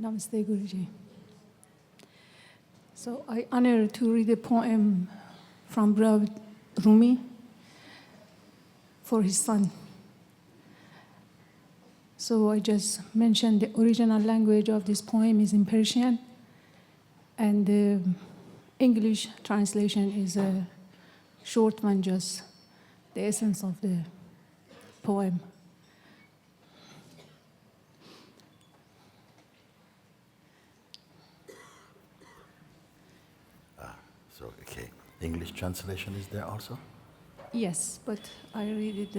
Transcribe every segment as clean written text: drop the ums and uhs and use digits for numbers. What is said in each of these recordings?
Namaste, Guruji. So I honor to read a poem from Rumi for his son. So I just mentioned the original language of this poem is in Persian, and the English translation is a short one, just the essence of the poem. Okay. English translation is there also? Yes, but I read it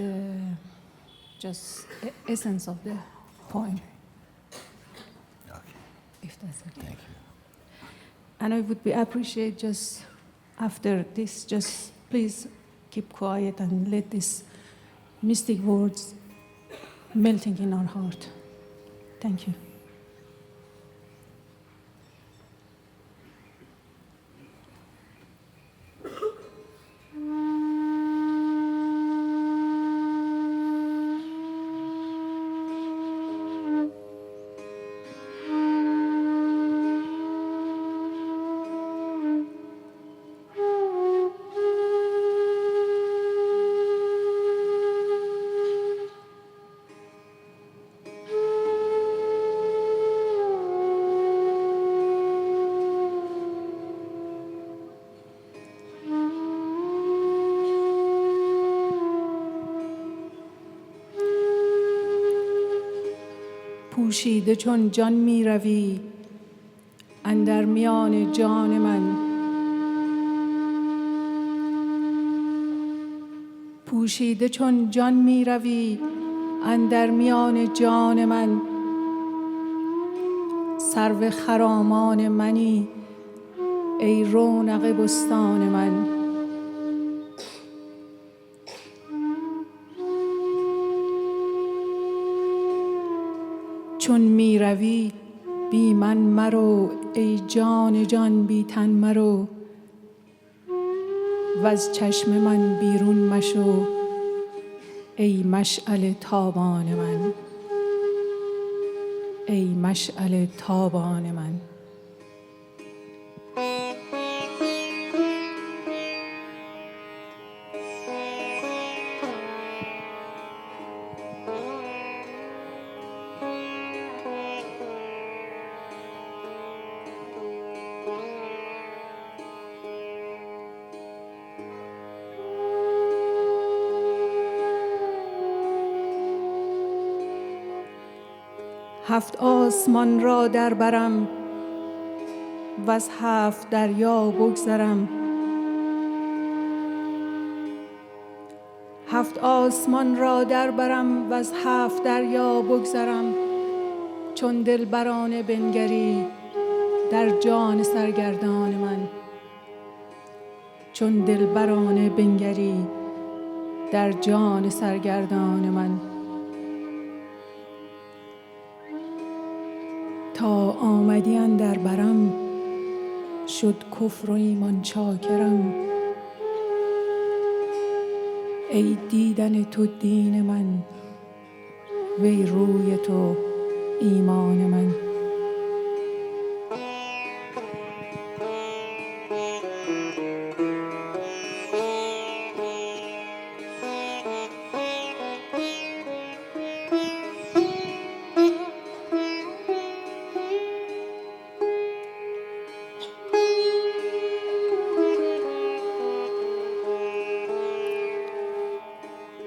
just essence of the poem. Okay. If that's okay. Thank you. And I would appreciate just after this, just please keep quiet and let these mystic words melting in our heart. Thank you. پوشیده چون جان می روی اندر میان جان من، پوشیده چون جان می روی اندر میان جان من، سرو خرامان منی ای رونق بستان من. چون می روی بی من مرو ای جان جان بی تن مرو، وز چشم من بیرون مشو ای مشعل تابان من، ای مشعل تابان من. هفت آسمان را در برم وز هفت دریا بگذرم، هفت آسمان را در برم وز هفت دریا بگذرم، چون دلبرانه بنگری در جان سرگردان من، چون دلبرانه بنگری در جان سرگردان من. تا آمدی اندر برم شد کفر و ایمان چاکرم، ای دیدن تو دین من وی روی تو ایمان من.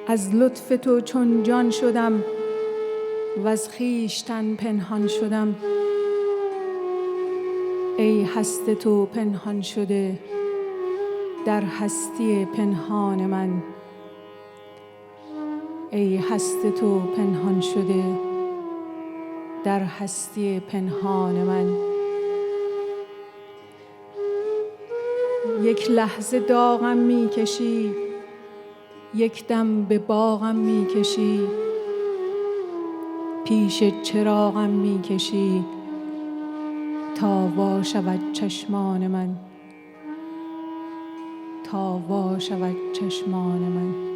از لطف تو چون جان شدم وز خویشتن پنهان شدم، ای هست تو پنهان شده در هستی پنهان من، ای هست تو پنهان شده در هستی پنهان من. یک لحظه داغم می کشی یک دم به باغم می کشی، پیش چراغم می کشی تا وا شود چشمان من، تا وا شود چشمان من.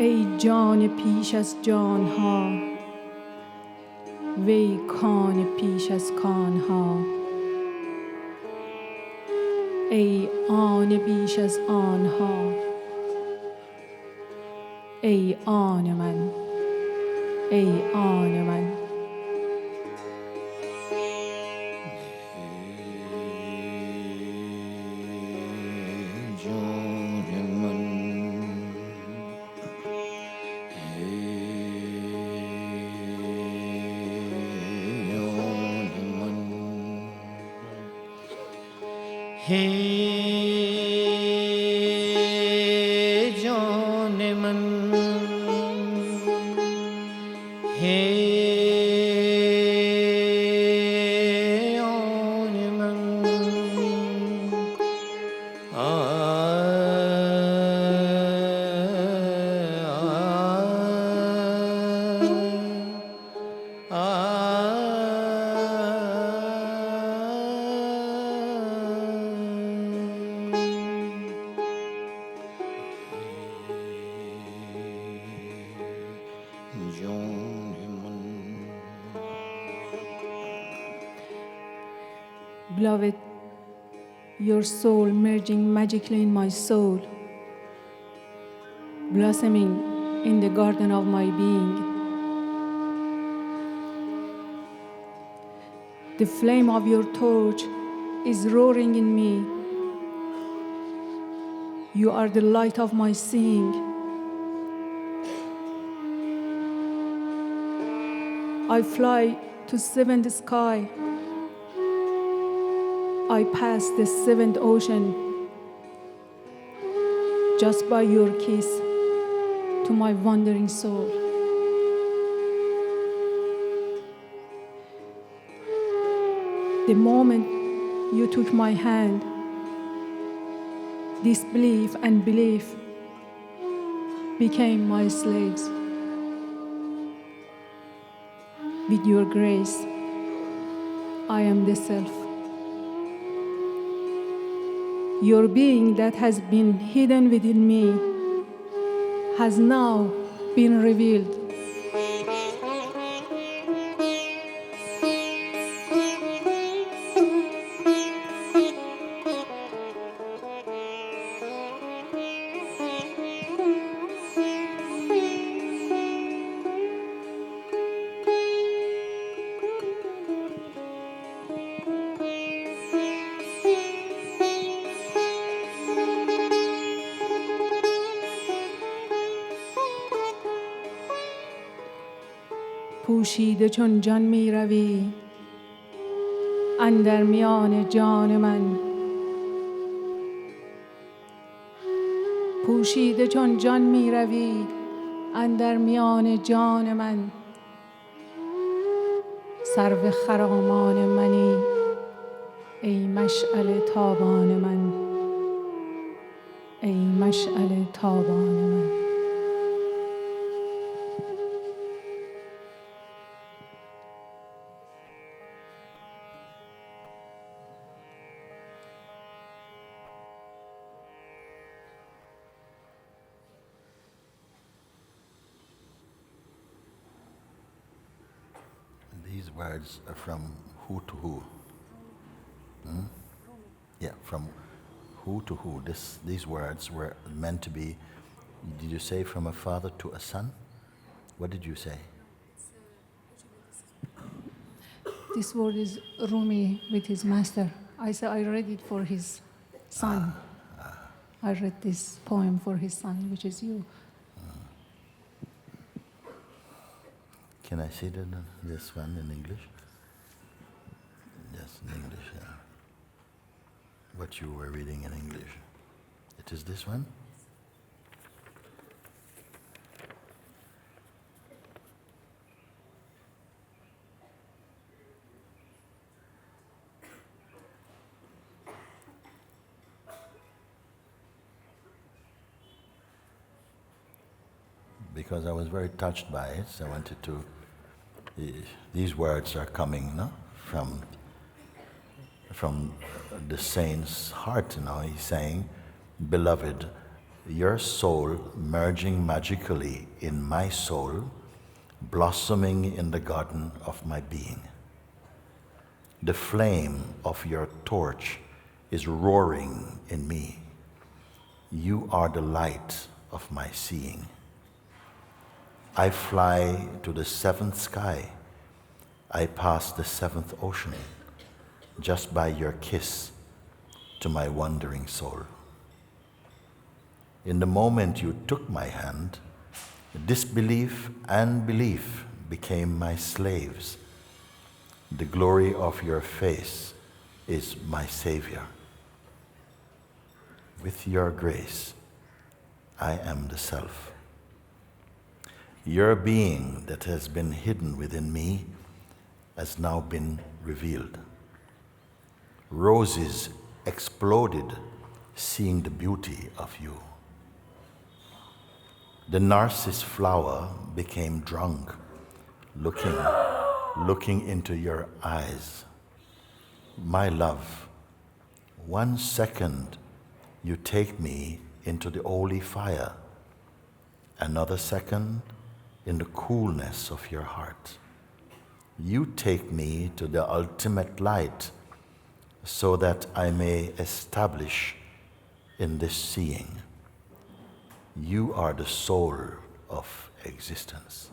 ای جان پیش از جان ها، وی کان پیش از کان ها، ای آن بیش از آن ها، ای آن من، ای آن من. Beloved, your soul merging magically in my soul, blossoming in the garden of my being. The flame of your torch is roaring in me. You are the light of my seeing. I fly to seventh sky. I pass the seventh ocean just by your kiss to my wandering soul. The moment you took my hand, disbelief and belief became my slaves. With your grace, I am the self. Your being that has been hidden within me has now been revealed. پوشیده چون جان می روی اندر میان جان من، پوشیده چون جان می روی اندر میان جان من. سرو خرامان منی ای مشعل تابان من، ای مشعل تابان من. These words are from who to who? Hmm? Yeah, from who to who? These words were meant to be, did you say from a father to a son? What did you say? This word is Rumi with his master. I said I read it for his son. I read this poem for his son, which is you. Can I see this one in English? Yes, in English, yeah. What you were reading in English. It is this one? Because I was very touched by it, so I wanted to. These words are coming, no, from the saint's heart. He's saying, "Beloved, your soul merging magically in my soul, blossoming in the garden of my being. The flame of your torch is roaring in me. You are the light of my seeing. I fly to the seventh sky. I pass the seventh ocean just by your kiss to my wandering soul. In the moment you took my hand, disbelief and belief became my slaves. The glory of your face is my Savior. With your grace, I am the Self. Your being that has been hidden within me has now been revealed. Roses exploded, seeing the beauty of you. The narcissus flower became drunk, looking into your eyes. My love, 1 second you take me into the holy fire, another second in the coolness of your heart. You take me to the ultimate light so that I may establish in this seeing. You are the soul of existence.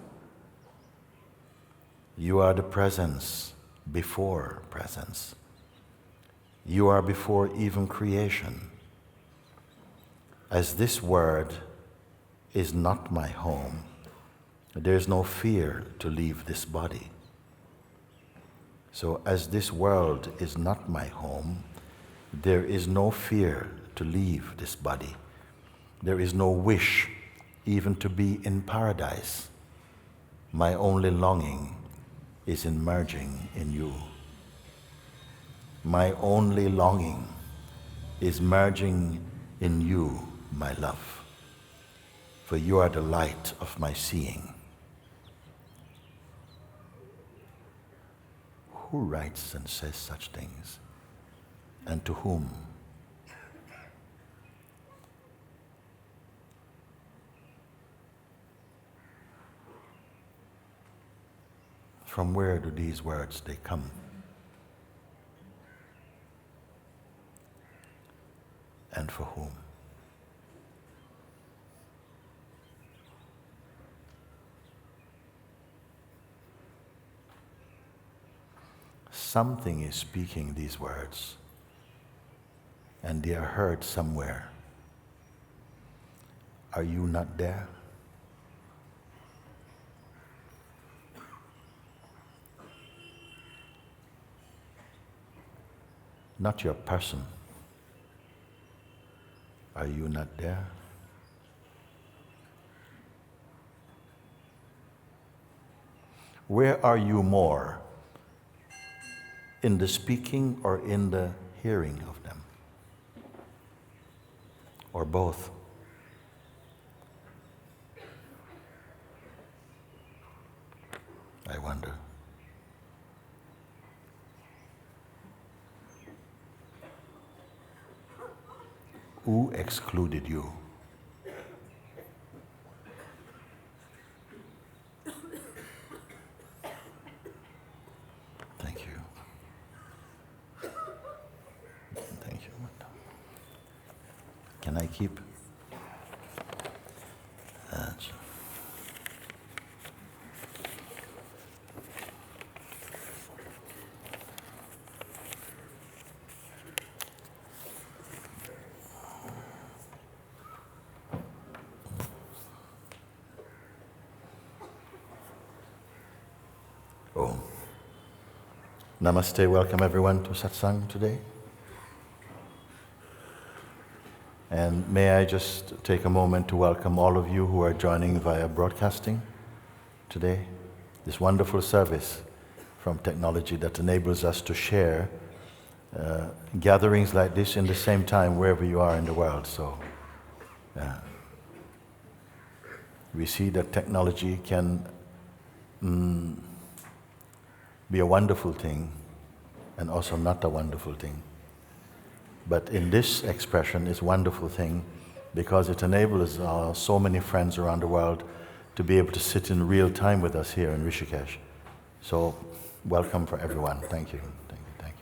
You are the presence before presence. You are before even creation. As this word is not my home, there is no fear to leave this body. So as this world is not my home, there is no fear to leave this body. There is no wish even to be in paradise. My only longing is in merging in you. My only longing is merging in you, my love, for you are the light of my seeing. Who writes and says such things, and to whom? From where do these words they come? And for whom? Something is speaking these words, and they are heard somewhere. Are you not there? Not your person. Are you not there? Where are you more? In the speaking or in the hearing of them? Or both? I wonder. Who excluded you? Thank you. Thank you. Can I keep? Oh. Namaste, welcome everyone to Satsang today. And may I just take a moment to welcome all of you who are joining via broadcasting today. This wonderful service from technology that enables us to share gatherings like this in the same time wherever you are in the world. So we see that technology can be a wonderful thing and also not a wonderful thing. But in this expression, it's a wonderful thing because it enables so many friends around the world to be able to sit in real time with us here in Rishikesh. So, welcome for everyone. Thank you. Thank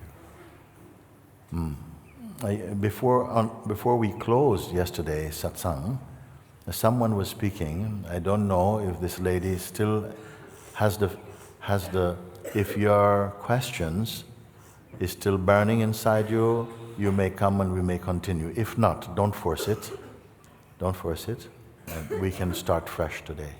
you. Before we closed yesterday, Satsang, someone was speaking. I don't know if this lady still has the. If your questions is still burning inside you, you may come and we may continue. If not, don't force it. Don't force it. And we can start fresh today.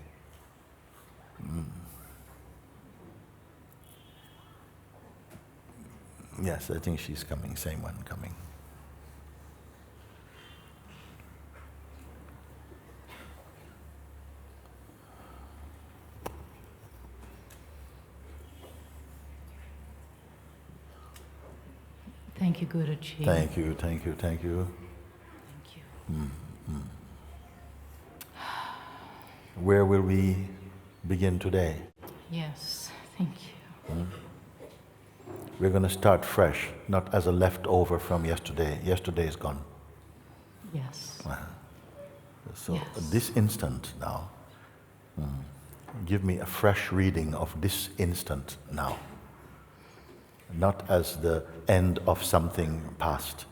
Yes, I think she's coming. Same one coming. Thank you, Guruji. Thank you, thank you, thank you. Thank you. Where will we begin today? Yes, thank you. We're going to start fresh, not as a leftover from yesterday. Yesterday is gone. Yes. So Yes. this instant now, give me a fresh reading of this instant now. Not as the end of something past,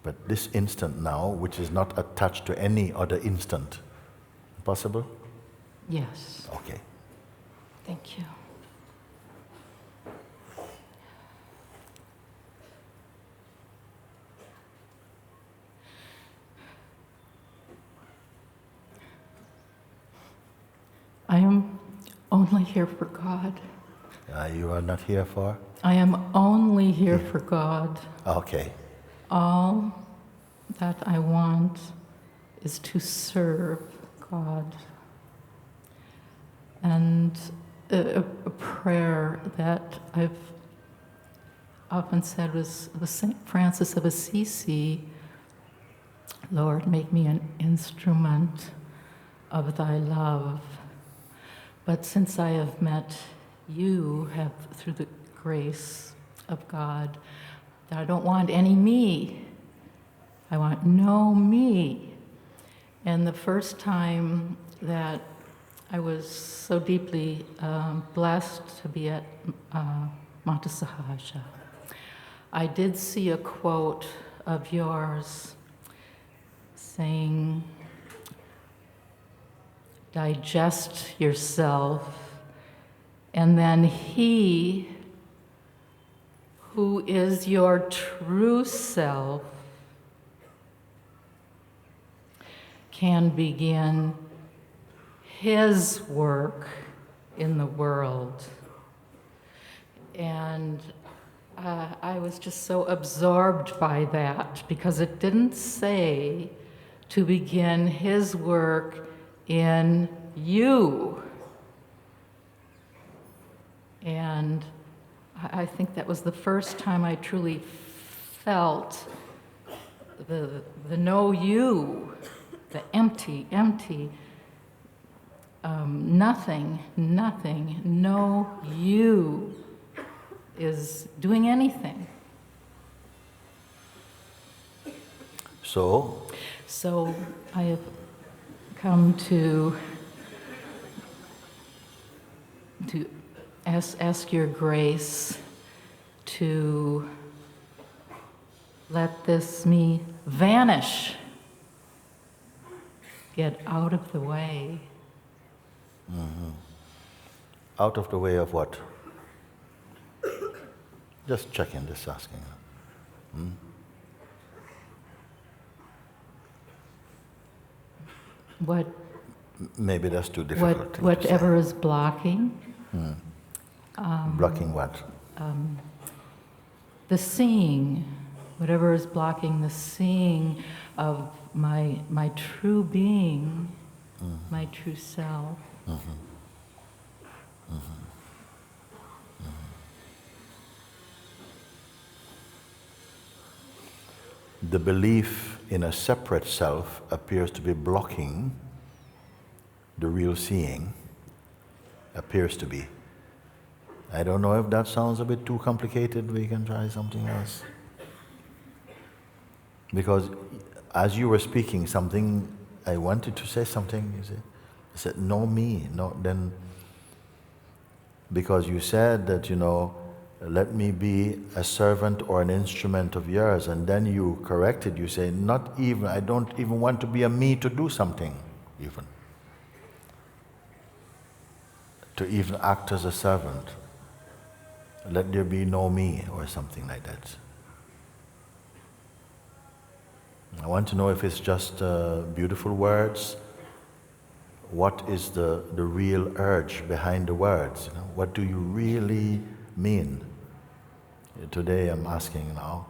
but this instant now, which is not attached to any other instant. Possible? Yes. Okay. Thank you. I am only here for God. You are not here for? I am only here for God. Okay. All that I want is to serve God. And a prayer that I've often said was St. Francis of Assisi, Lord, make me an instrument of thy love. But since I have met you, through the grace of God, that I don't want any me. I want no me. And the first time that I was so deeply blessed to be at Mata Sahaja, I did see a quote of yours saying, digest yourself, and then he who is your true self can begin his work in the world. And I was just so absorbed by that, because it didn't say to begin his work in you. And I think that was the first time I truly felt the no you, the empty, nothing, no you is doing anything. So I have come to ask your grace to let this me vanish, get out of the way. out of the way of what? Just checking, just asking. What Maybe that's too difficult. thing to whatever is blocking. say. Blocking what? The seeing, whatever is blocking the seeing of my true being, my true self. The belief in a separate self appears to be blocking the real seeing, appears to be. I don't know if that sounds a bit too complicated, we can try something else. Because as you were speaking, something I wanted to say something, you see. I said, no me, no, then, because you said that, let me be a servant or an instrument of yours, and then you corrected, you say, not even, I don't even want to be a me to do something, even. To even act as a servant. Let there be no me, or something like that. I want to know if it's just beautiful words. What is the real urge behind the words? What do you really mean? Today I'm asking now,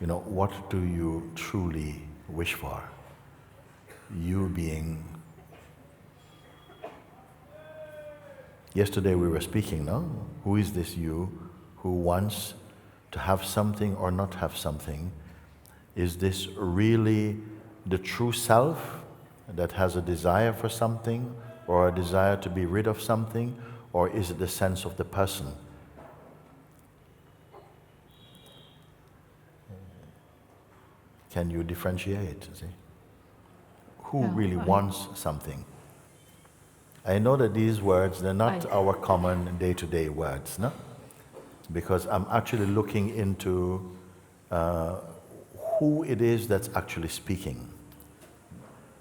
what do you truly wish for? You being... Yesterday we were speaking, no? Who is this you who wants to have something or not have something? Is this really the true self that has a desire for something or a desire to be rid of something, or is it the sense of the person? Can you differentiate? See? Who really wants something? I know that these words, they're not our common day-to-day words, no? Because I'm actually looking into who it is that's actually speaking.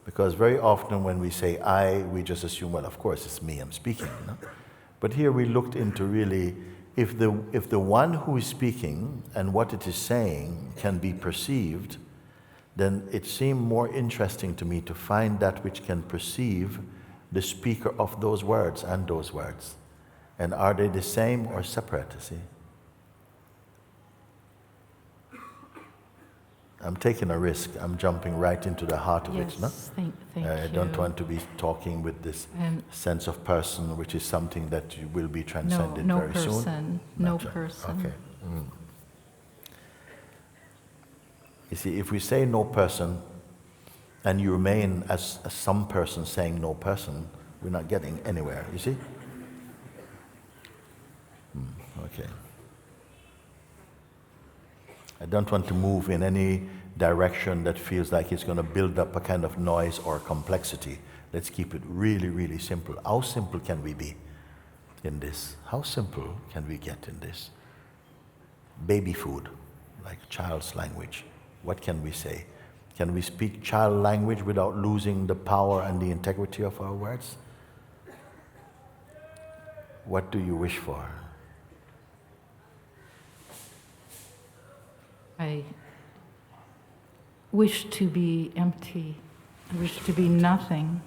Because very often when we say I, we just assume, well, of course, it's me, I'm speaking. But here we looked into really, if the one who is speaking and what it is saying can be perceived, then it seemed more interesting to me to find that which can perceive the speaker of those words and those words. And are they the same or separate, see? I'm taking a risk. I'm jumping right into the heart of it. No? Thank I you. don't want to be talking with this sense of person, which is something that will be transcended very soon. No person. Okay. You see, if we say no person, and you remain as some person saying no person, we're not getting anywhere, you see? Okay. I don't want to move in any direction that feels like it's going to build up a kind of noise or complexity. Let's keep it really, really simple. How simple can we be in this? How simple can we get in this? Baby food, like child's language. What can we say? Can we speak child language without losing the power and the integrity of our words? What do you wish for? I wish to be empty. I wish to be nothing.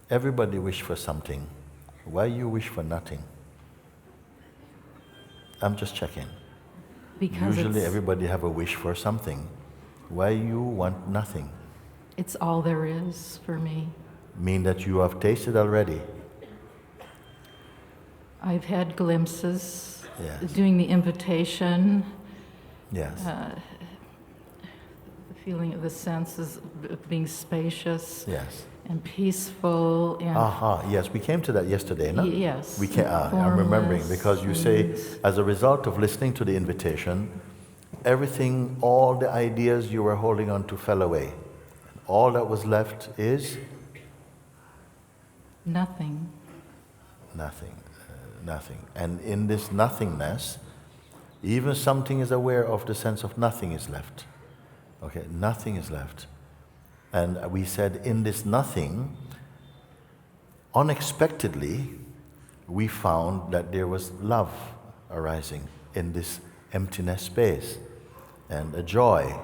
Everybody wish for something. Why you wish for nothing? I'm just checking. Because usually everybody have a wish for something. Why you want nothing? It's all there is for me. Mean that you have tasted already? I've had glimpses. Yes. Doing the invitation. Yes. The feeling of the senses of being spacious. Yes. And peaceful. And yes, we came to that yesterday, no? Yes. We came, I'm remembering, because you say, as a result of listening to the invitation, everything, all the ideas you were holding on to fell away. All that was left is? Nothing. Nothing. Nothing. And in this nothingness, even something is aware of the sense of nothing is left. Okay, nothing is left. And we said in this nothing, unexpectedly, we found that there was love arising in this emptiness space, and a joy,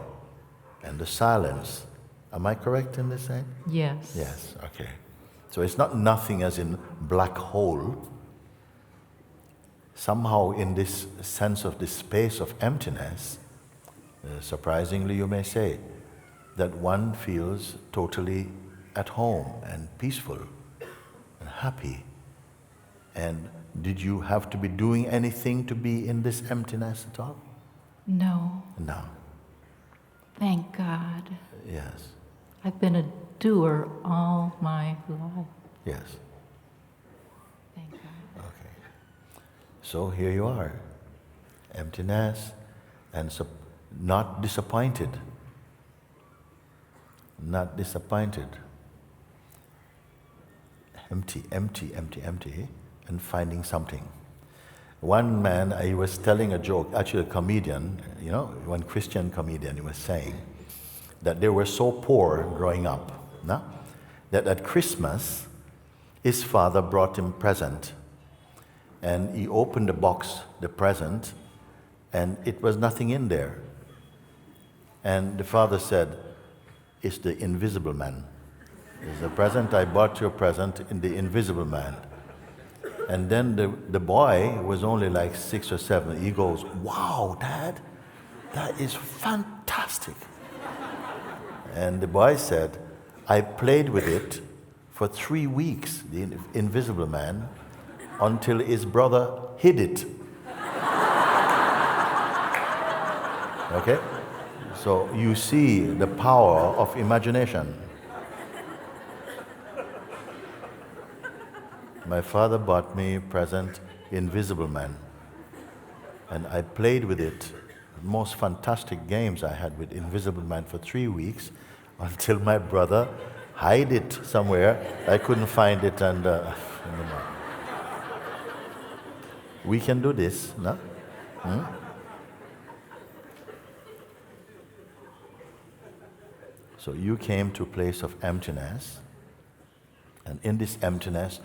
and the silence. Am I correct in this saying? Yes. Yes, okay. So it's not nothing as in black hole. Somehow in this sense of this space of emptiness, surprisingly you may say, that one feels totally at home and peaceful and happy. And did you have to be doing anything to be in this emptiness at all? No. No. Thank God. Yes. I've been a doer all my life. Yes. Thank God. So here you are, emptiness and not disappointed. Not disappointed. Empty, empty, empty, empty, and finding something. One man, he was telling a joke, actually a comedian, one Christian comedian, he was saying that they were so poor growing up, no? That at Christmas, his father brought him a present. And he opened the box, the present, and it was nothing in there. And the father said, "It's the invisible man. It's the present, I bought you a present in the invisible man." And then the boy was only like 6 or 7. He goes, "Wow, Dad, that is fantastic." And the boy said, "I played with it for 3 weeks, the invisible man, until his brother hid it." Okay? So you see the power of imagination. My father bought me a present, Invisible Man, and I played with it. The most fantastic games I had with Invisible Man for 3 weeks, until my brother hid it somewhere. I couldn't find it, and we can do this, no? So you came to a place of emptiness, and in this emptiness,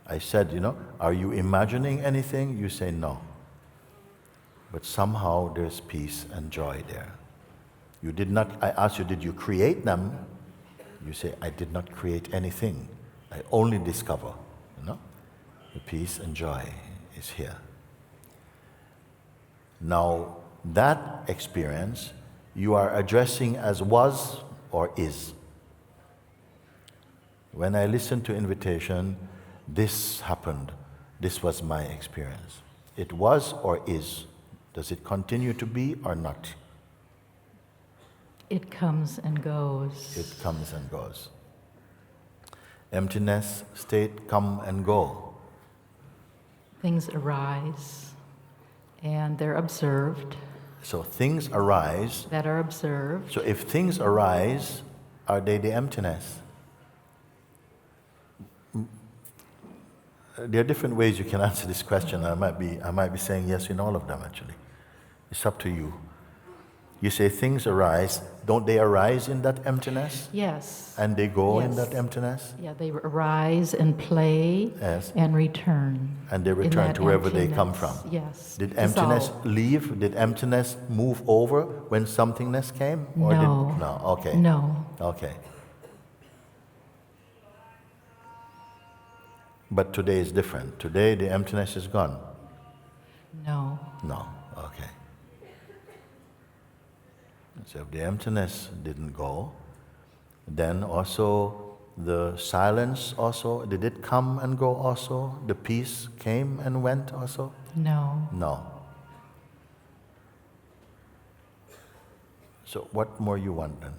I said, are you imagining anything? You say no. But somehow there's peace and joy there. You did not, I asked you, did you create them? You say, I did not create anything. I only discover, the peace and joy is here. Now, that experience you are addressing as was or is. When I listened to invitation, this happened. This was my experience. It was or is. Does it continue to be or not? It comes and goes. It comes and goes. Emptiness, state, come and go. Things arise and they're observed. So things arise. That are observed. So if things arise, are they the emptiness? There are different ways you can answer this question. I might be saying yes in all of them, actually. It's up to you. You say things arise. Don't they arise in that emptiness? Yes. And they go in Yes. that emptiness? Yeah, they arise and play Yes. and return. And they in return that to wherever they come emptiness. from. Yes. Did emptiness Dissolve. leave? Did emptiness move over when somethingness came? Or No. No, okay. No. Okay. But today is different. Today the emptiness is gone. No. No, okay. So if the emptiness didn't go, then also the silence also, did it come and go also? The peace came and went also? No. No. So what more you want then?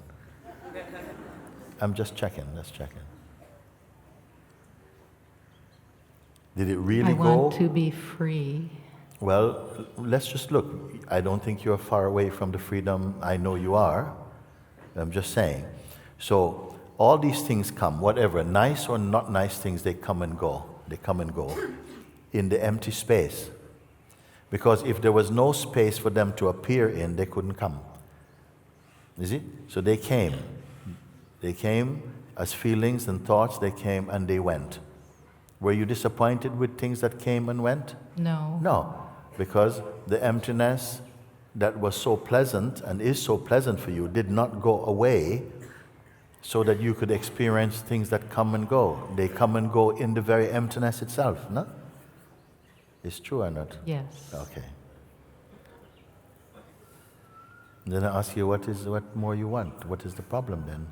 I'm just checking, let's check it. Did it really I go? want to be free. Well, let's just look. I don't think you're far away from the freedom. I know you are. I'm just saying. So all these things come, whatever, nice or not nice things, they come and go. They come and go in the empty space. Because if there was no space for them to appear in, they couldn't come. You see? So they came. They came as feelings and thoughts. They came and they went. Were you disappointed with things that came and went? No. No, because the emptiness that was so pleasant and is so pleasant for you did not go away so that you could experience things that come and go. They come and go in the very emptiness itself, no? It's true or not? Yes. Okay. Then I ask you, what more you want? What is the problem then?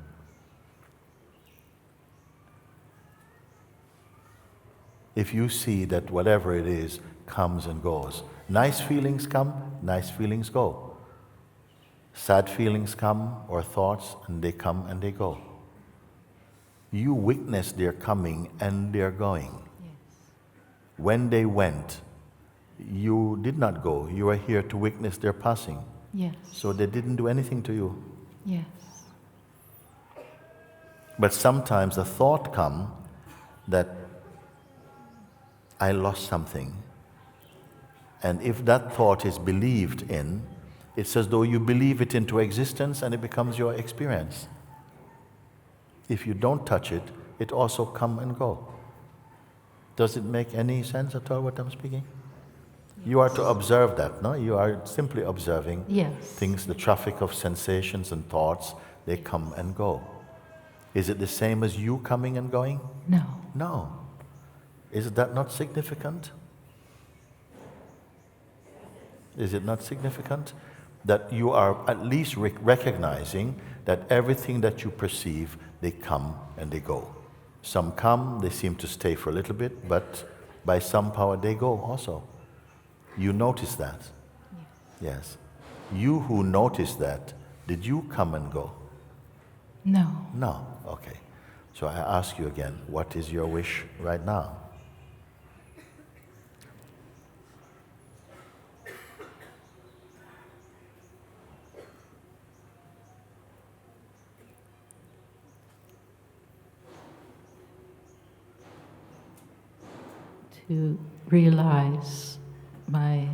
If you see that whatever it is comes and goes. Nice feelings come, nice feelings go. Sad feelings come or thoughts, and they come and they go. You witness their coming and their going. Yes. When they went, you did not go. You are here to witness their passing. Yes. So they didn't do anything to you. Yes. But sometimes a thought comes that I lost something. And if that thought is believed in, it's as though you believe it into existence and it becomes your experience. If you don't touch it, it also come and go. Does it make any sense at all what I'm speaking? Yes. You are to observe that, no? You are simply observing things, the traffic of sensations and thoughts, they come and go. Is it the same as you coming and going? No. No. Is that not significant? Is it not significant that you are at least recognizing that everything that you perceive, they come and they go? Some come, they seem to stay for a little bit, but by some power they go also. You notice that? Yes. You who notice that, did you come and go? No. No. Okay. So I ask you again, what is your wish right now? To realize my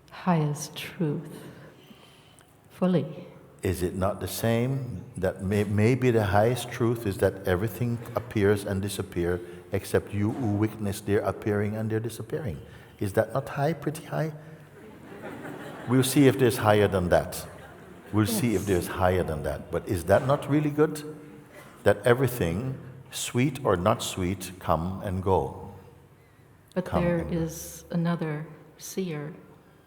highest truth fully. Is it not the same that maybe the highest truth is that everything appears and disappears except you who witness their appearing and their disappearing? Is that not high, pretty high? We'll see if there's higher than that. We'll see if there's higher than that. But is that not really good? That everything, sweet or not sweet, come and go. But there is another seer,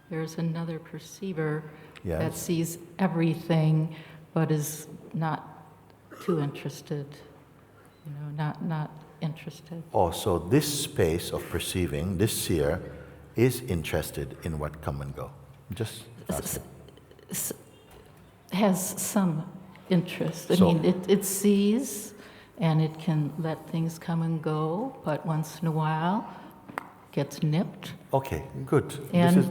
there's another perceiver that sees everything but is not too interested, not interested. Oh, so this space of perceiving, this seer, is interested in what come and go. Just has some interest. I mean, it sees and it can let things come and go, but once in a while, gets nipped. Okay, good.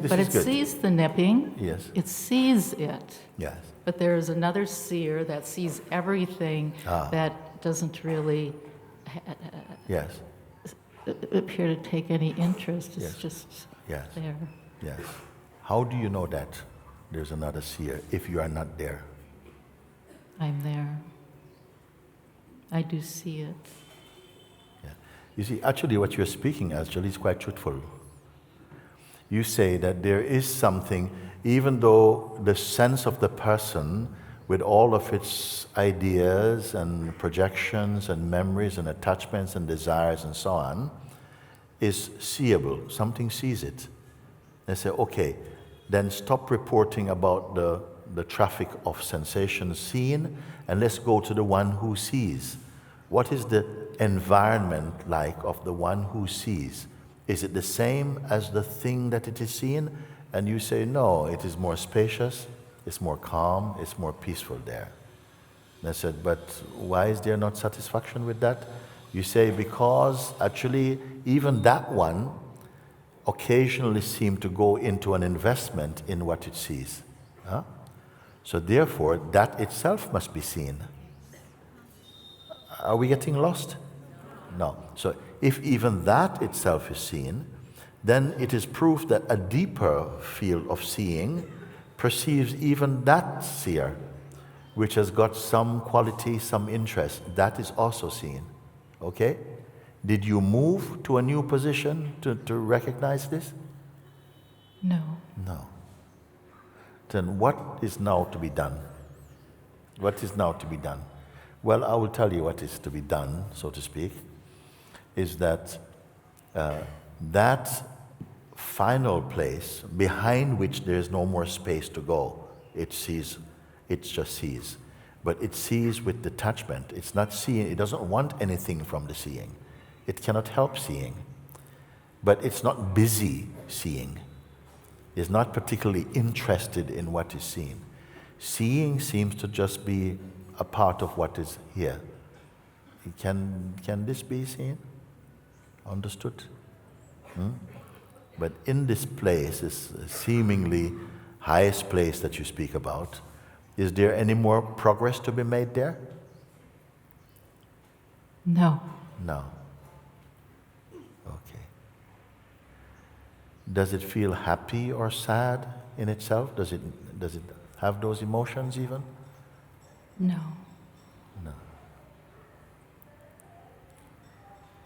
But it sees the nipping. Yes. It sees it. Yes. But there is another seer that sees everything that doesn't really appear to take any interest. It's just there. Yes. How do you know that there's another seer if you are not there? I'm there. I do see it. You see, actually what you're speaking actually is quite truthful. You say that there is something, even though the sense of the person with all of its ideas and projections and memories and attachments and desires and so on, is seeable. Something sees it. They say, okay, then stop reporting about the traffic of sensations seen and let's go to the one who sees. What is the environment like of the one who sees? Is it the same as the thing that it is seen? And you say, no, it is more spacious, it's more calm, it's more peaceful there. And I said, but why is there not satisfaction with that? You say, because actually even that one occasionally seems to go into an investment in what it sees. Huh? So therefore, that itself must be seen. Are we getting lost? No. So if even that itself is seen, then it is proof that a deeper field of seeing perceives even that seer, which has got some quality, some interest. That is also seen. Okay? Did you move to a new position to recognize this? No. No. Then what is now to be done? What is now to be done? Well, I will tell you what is to be done, so to speak, is that that final place behind which there is no more space to go, it just sees. But it sees with detachment. It's not seeing, it doesn't want anything from the seeing. It cannot help seeing. But it's not busy seeing. It's not particularly interested in what is seen. Seeing seems to just be a part of what is here. Can this be seen? Understood? But in this place, this seemingly highest place that you speak about, is there any more progress to be made there? No. No. Okay. Does it feel happy or sad in itself? Does it have those emotions even? No. No.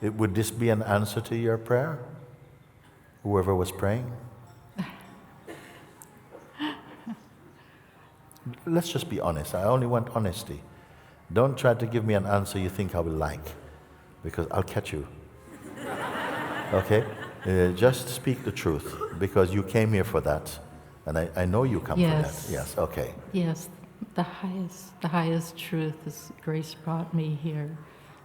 Would this be an answer to your prayer? Whoever was praying? Let's just be honest. I only want honesty. Don't try to give me an answer you think I will like, because I'll catch you. Okay? Just speak the truth, because you came here for that, and I know you come for that. Yes, okay. Yes, the highest truth is grace brought me here.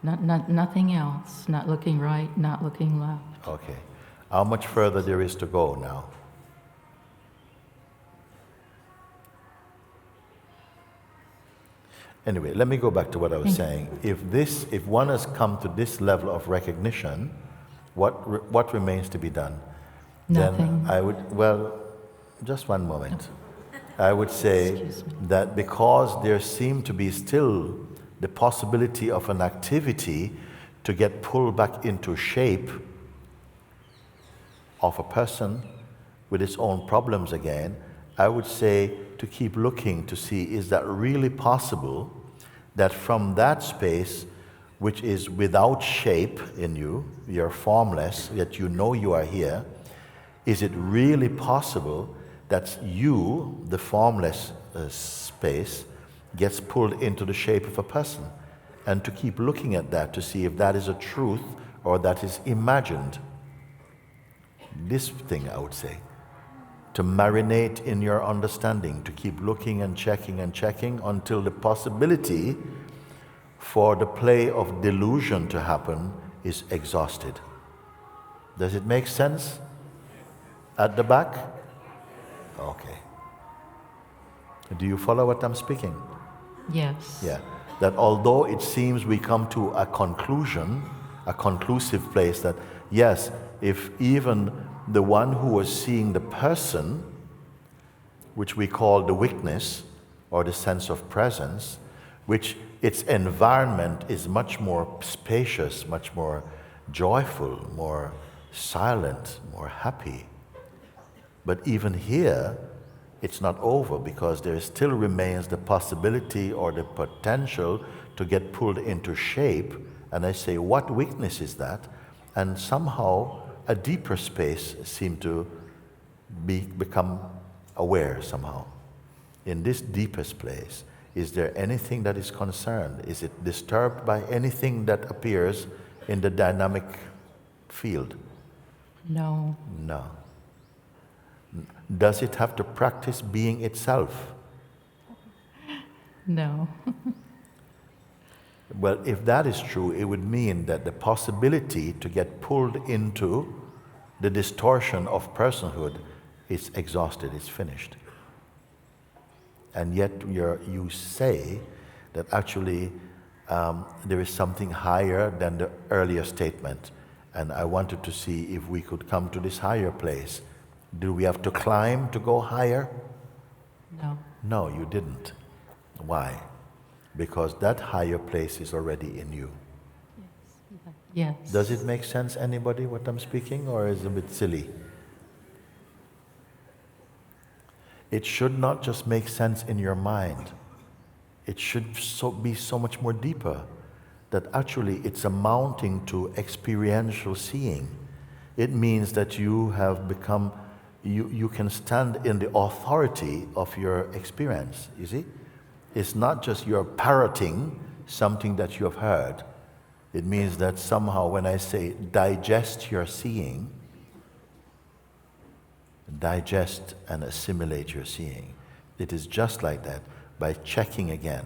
Nothing else. Not looking right, not looking left. Okay. How much further there is to go now? Anyway, let me go back to what I was saying. If one has come to this level of recognition, what remains to be done? Nothing. Then I would, well, just one moment. I would say that because there seemed to be still the possibility of an activity to get pulled back into shape of a person with its own problems again, I would say to keep looking to see, is that really possible that from that space, which is without shape in you, you're formless, yet you know you are here, is it really possible that you, the formless space, gets pulled into the shape of a person? And to keep looking at that to see if that is a truth or that is imagined. This thing, I would say. To marinate in your understanding, to keep looking and checking until the possibility for the play of delusion to happen is exhausted. Does it make sense? At the back? Okay. Do you follow what I'm speaking? Yes. Yeah. That although it seems we come to a conclusion, a conclusive place that, yes, if even the one who was seeing the person, which we call the witness or the sense of presence, which its environment is much more spacious, much more joyful, more silent, more happy. But even here, it's not over, because there still remains the possibility or the potential to get pulled into shape. And I say, what witness is that? And somehow a deeper space seemed to become aware somehow. In this deepest place, is there anything that is concerned? Is it disturbed by anything that appears in the dynamic field? No. No. Does it have to practice being itself? No. Well, if that is true, it would mean that the possibility to get pulled into the distortion of personhood is exhausted, it's finished. And yet you say that actually there is something higher than the earlier statement. And I wanted to see if we could come to this higher place. Do we have to climb to go higher? No. No, you didn't. Why? Because that higher place is already in you. Yes. Does it make sense, anybody, what I'm speaking, or is it a bit silly? It should not just make sense in your mind. It should be so much more deeper, that actually it's amounting to experiential seeing. It means that you have become, you can stand in the authority of your experience, you see? It's not just you're parroting something that you have heard. It means that somehow when I say digest your seeing, digest and assimilate your seeing, it is just like that, by checking again.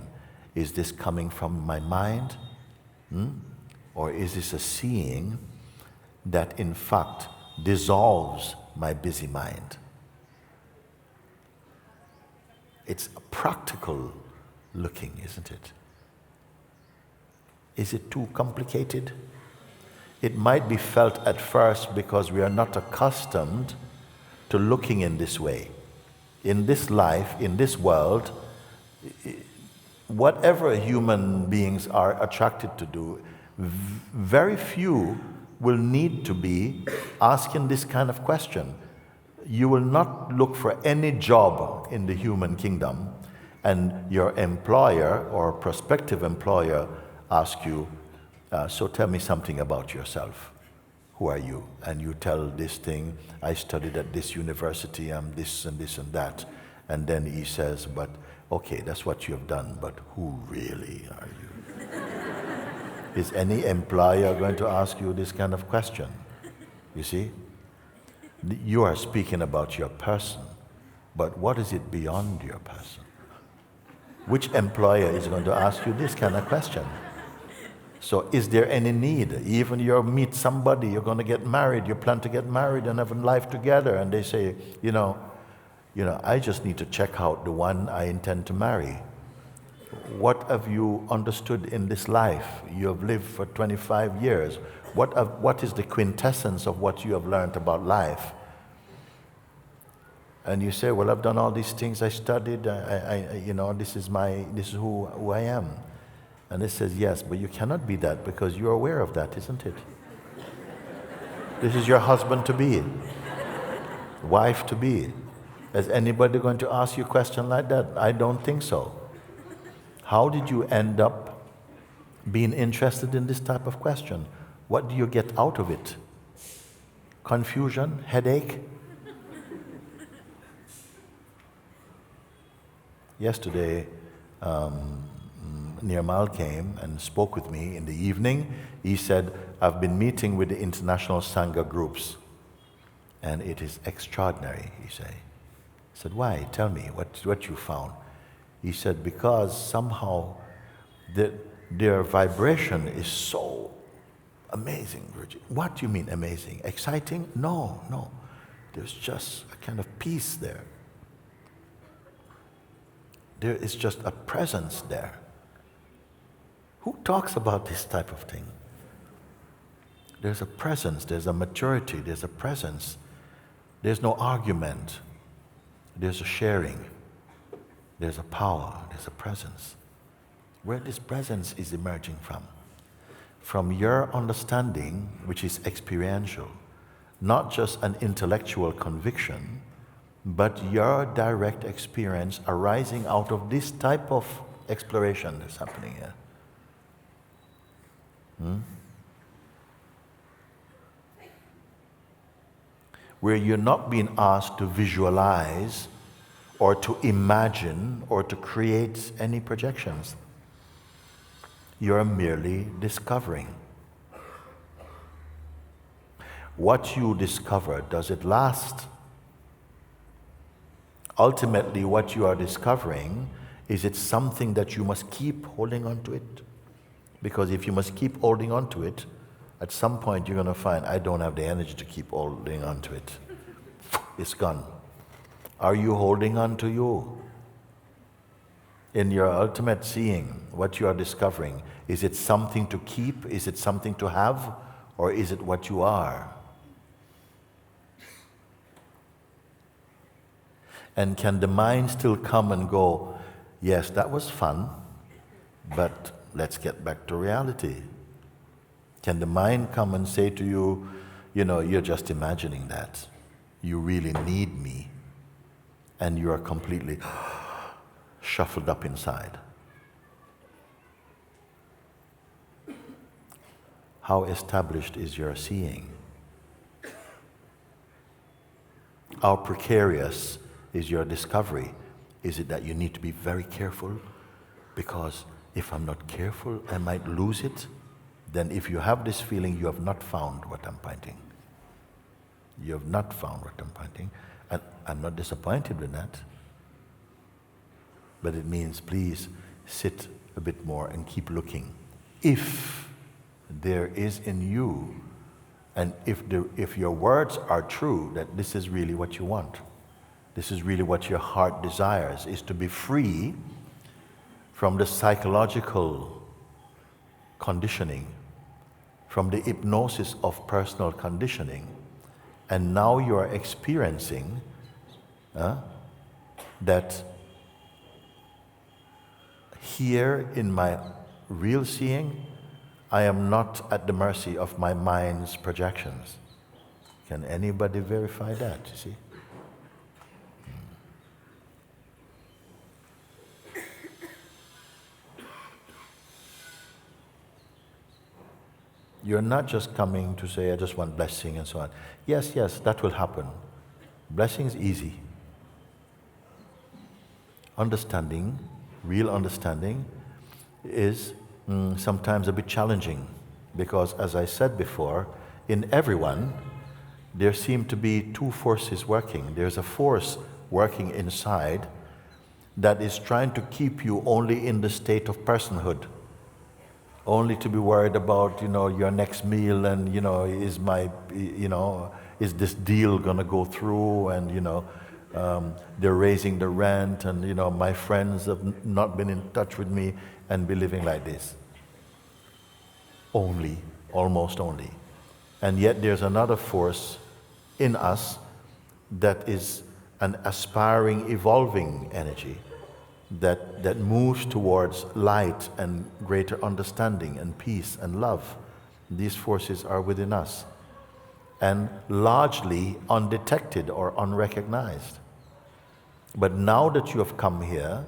Is this coming from my mind? Or is this a seeing that in fact dissolves my busy mind? It's a practical looking, isn't it? Is it too complicated? It might be felt at first because we are not accustomed to looking in this way. In this life, in this world, whatever human beings are attracted to do, very few will need to be asking this kind of question. You will not look for any job in the human kingdom and your employer or prospective employer asks you, so tell me something about yourself. Who are you? And you tell this thing, I studied at this university, I'm this and this and that. And then he says, but okay, that's what you have done, but who really are you? Is any employer going to ask you this kind of question? You see? You are speaking about your person, but what is it beyond your person? Which employer is going to ask you this kind of question? So is there any need? Even you meet somebody, you're going to get married, you plan to get married and have a life together, and they say, you know, I just need to check out the one I intend to marry. What have you understood in this life? You have lived for 25 years. What is the quintessence of what you have learned about life? And you say, well, I've done all these things, I studied, this is who I am. And it says, yes, but you cannot be that because you're aware of that, isn't it? This is your husband to be, wife to be. Is anybody going to ask you a question like that? I don't think so. How did you end up being interested in this type of question? What do you get out of it? Confusion? Headache? Yesterday, Nirmal came and spoke with me in the evening. He said, I've been meeting with the international Sangha groups, and it is extraordinary, he said. I said, why? Tell me what you found. He said, because somehow their vibration is so amazing. What do you mean amazing? Exciting? No. There's just a kind of peace there. There is just a presence there. Who talks about this type of thing? There's a presence, there's a maturity, there's a presence. There's no argument. There's a sharing. There's a power, there's a presence. Where this presence is emerging from? From your understanding, which is experiential, not just an intellectual conviction, but your direct experience arising out of this type of exploration that's happening here. Where you're not being asked to visualize or to imagine or to create any projections. You're merely discovering. What you discover, does it last? Ultimately, what you are discovering, is it something that you must keep holding on to it? Because if you must keep holding on to it, at some point you're going to find, I don't have the energy to keep holding on to it. It's gone. Are you holding on to you? In your ultimate seeing, what you are discovering, is it something to keep? Is it something to have? Or is it what you are? And can the mind still come and go, yes, that was fun, but let's get back to reality? Can the mind come and say to you, you're just imagining that. You really need me. And you are completely shuffled up inside. How established is your seeing? How precarious is your discovery? Is it that you need to be very careful? Because if I'm not careful, I might lose it. Then if you have this feeling, you have not found what I'm pointing. You have not found what I'm pointing. And I'm not disappointed with that. But it means, please sit a bit more and keep looking. If there is in you, and if your words are true, that this is really what you want, this is really what your heart desires, is to be free from the psychological conditioning from the hypnosis of personal conditioning, and now you are experiencing that here in my real seeing, I am not at the mercy of my mind's projections. Can anybody verify that, you see? You're not just coming to say, I just want blessing and so on. Yes, that will happen. Blessing is easy. Understanding, real understanding, is sometimes a bit challenging, because as I said before, in everyone, there seem to be two forces working. There's a force working inside that is trying to keep you only in the state of personhood, only to be worried about, your next meal and, is this deal gonna go through, and, they're raising the rent, and, my friends have not been in touch with me, and be living like this. Only, almost only. And yet there's another force in us that is an aspiring, evolving energy that moves towards light and greater understanding and peace and love. These forces are within us and largely undetected or unrecognized. But now that you have come here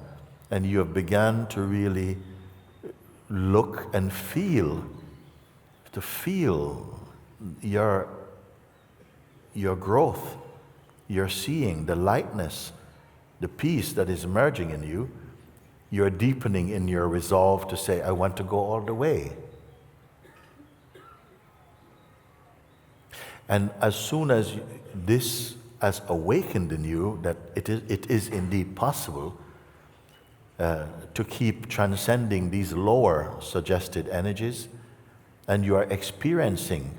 and you have begun to really look and feel your growth, your seeing, the lightness, the peace that is emerging in you, you're deepening in your resolve to say, I want to go all the way. And as soon as this has awakened in you, that it is indeed possible to keep transcending these lower suggested energies, and you are experiencing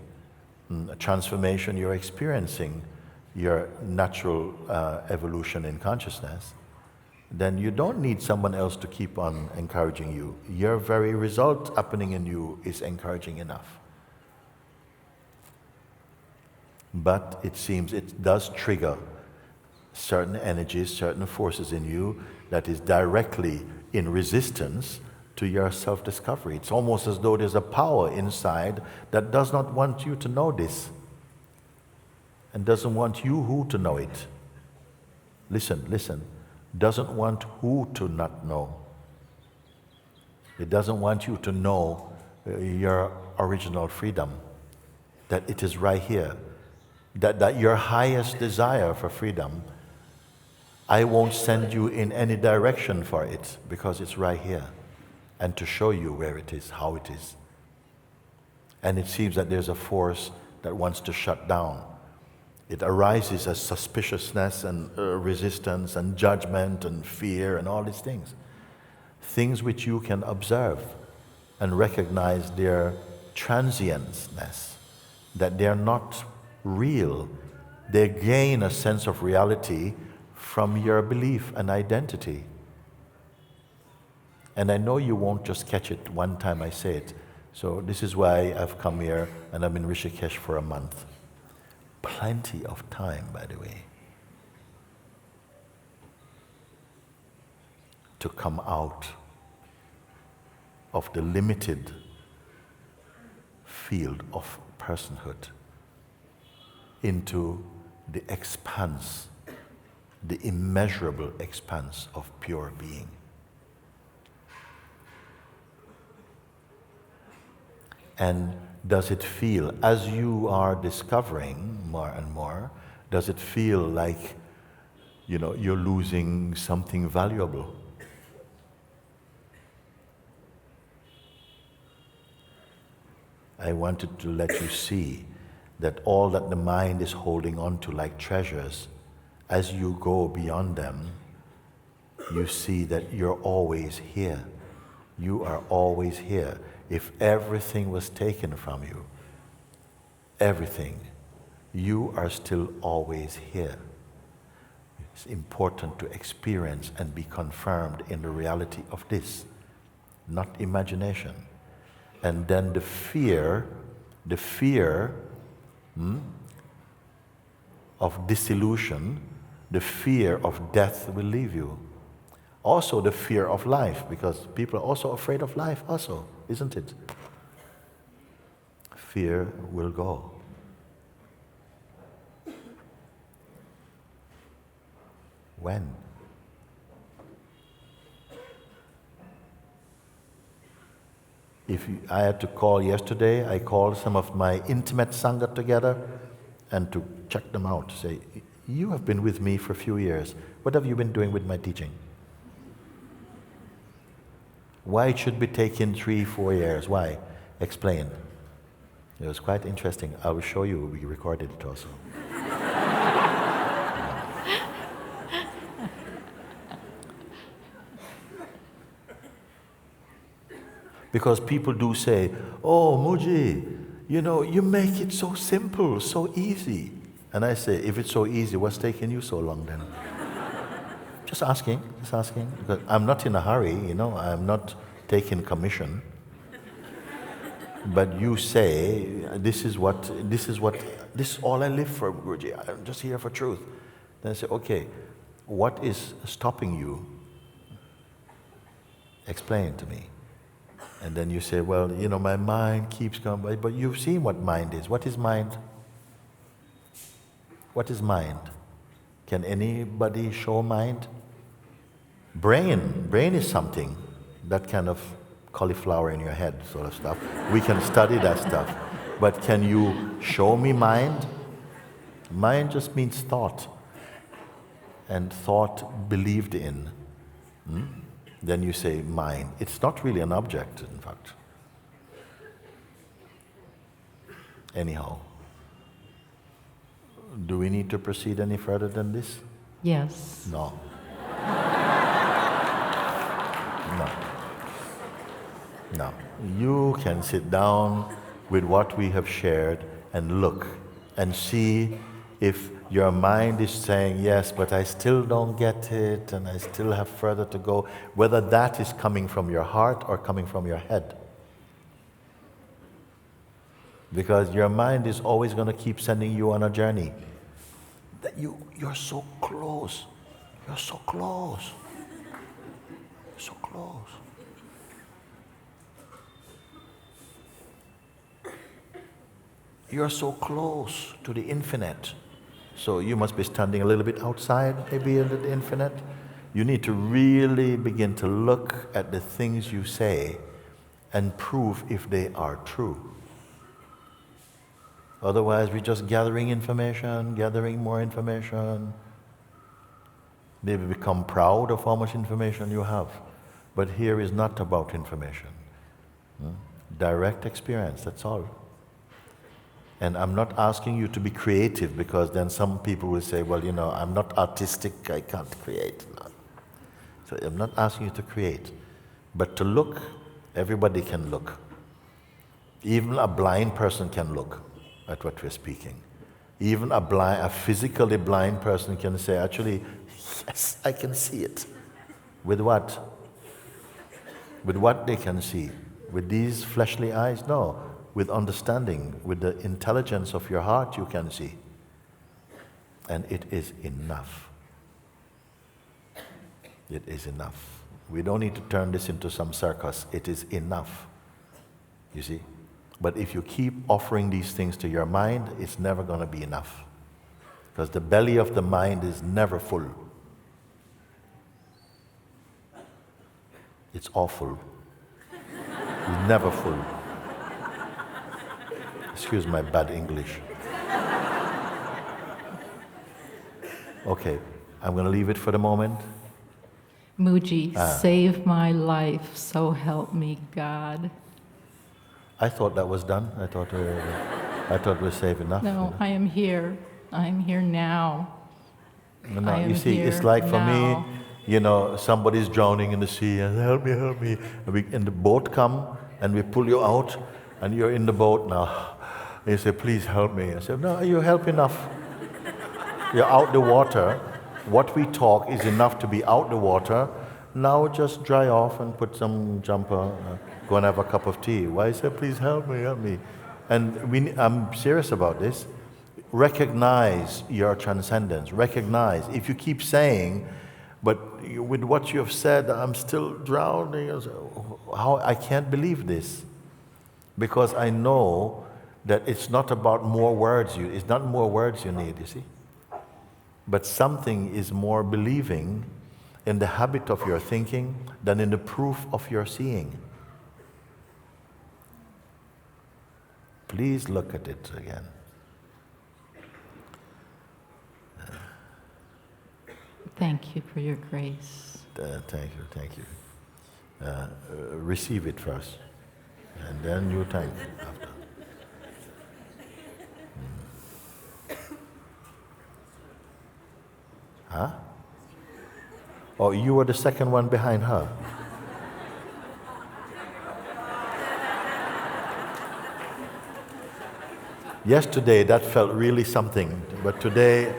transformation, you're experiencing your natural evolution in consciousness, then you don't need someone else to keep on encouraging you. Your very result happening in you is encouraging enough. But it seems it does trigger certain energies, certain forces in you that is directly in resistance to your self-discovery. It's almost as though there's a power inside that does not want you to know this, and doesn't want you who to know it. Listen. Doesn't want who to not know. It doesn't want you to know your original freedom, that it is right here, that your highest desire for freedom, I won't send you in any direction for it, because it's right here, and to show you where it is, how it is. And it seems that there's a force that wants to shut down. It arises as suspiciousness and resistance and judgment and fear and all these things. Things which you can observe and recognize their transientness, that they're not real. They gain a sense of reality from your belief and identity. And I know you won't just catch it one time I say it. So this is why I've come here, and I'm in Rishikesh for a month. Plenty of time, by the way, to come out of the limited field of personhood into the expanse, the immeasurable expanse of pure being. And does it feel, as you are discovering more and more, does it feel like, you're losing something valuable? I wanted to let you see that all that the mind is holding on to like treasures, as you go beyond them, you see that you're always here. You are always here. If everything was taken from you, everything, you are still always here. It's important to experience and be confirmed in the reality of this, not imagination. And then the fear the fear of disillusion, the fear of death will leave you. Also the fear of life, because people are also afraid of life also, isn't it? Fear will go. When? I had to call yesterday, I called some of my intimate Sangha together and to check them out, to say, you have been with me for a few years. What have you been doing with my teaching? Why it should be taking 3-4 years? Why? Explain. It was quite interesting. I will show you, we recorded it also. Because people do say, oh, Mooji, you make it so simple, so easy. And I say, if it's so easy, what's taking you so long then? Just asking. Because I'm not in a hurry, I'm not taking commission. But you say, this is all I live for, Guruji. I'm just here for truth. Then I say, okay, what is stopping you? Explain to me. And then you say, well, my mind keeps going, but you've seen what mind is. What is mind? What is mind? Can anybody show mind? Brain is something, that kind of cauliflower in your head sort of stuff. We can study that stuff. But can you show me mind? Mind just means thought. And thought believed in. Then you say mind. It's not really an object, in fact. Anyhow, do we need to proceed any further than this? Yes. No. No. You can sit down with what we have shared and look and see if your mind is saying, yes, but I still don't get it and I still have further to go, whether that is coming from your heart or coming from your head. Because your mind is always going to keep sending you on a journey. That you're so close. You're so close. So close. You're so close to the infinite. So you must be standing a little bit outside, maybe in the infinite. You need to really begin to look at the things you say and prove if they are true. Otherwise, we're just gathering information, gathering more information. Maybe become proud of how much information you have. But here is not about information. Direct experience, that's all. And I'm not asking you to be creative, because then some people will say, well, I'm not artistic, I can't create. No. So I'm not asking you to create. But to look, everybody can look. Even a blind person can look at what we're speaking. Even a physically blind person can say, actually, yes, I can see it. With what? With what they can see? With these fleshly eyes? No. With understanding, with the intelligence of your heart, you can see. And it is enough. It is enough. We don't need to turn this into some circus. It is enough. You see? But if you keep offering these things to your mind, it's never going to be enough. Because the belly of the mind is never full. It's awful. It's never full. Excuse my bad English. Okay, I'm going to leave it for the moment. Mooji, save my life, so help me God. I thought that was done. I thought we're safe enough. No, I am here. I am here now. No, you see, it's like for me, somebody's drowning in the sea and help me. And the boat come and we pull you out and you're in the boat now. And you say, please help me. I said, no, you help enough. You're out the water. What we talk is enough to be out the water. Now just dry off and put some jumper, go and have a cup of tea. Why? I said, please help me. And I'm serious about this. Recognize your transcendence. Recognize. If you keep saying, but with what you have said, I'm still drowning. How I can't believe this. Because I know that it's not about more words. It's not more words you need, you see. But something is more believing in the habit of your thinking than in the proof of your seeing. Please look at it again. Thank you for your grace. Thank you. Receive it first, and then you thank it after. Huh? Oh, you were the second one behind her. Yesterday that felt really something, but today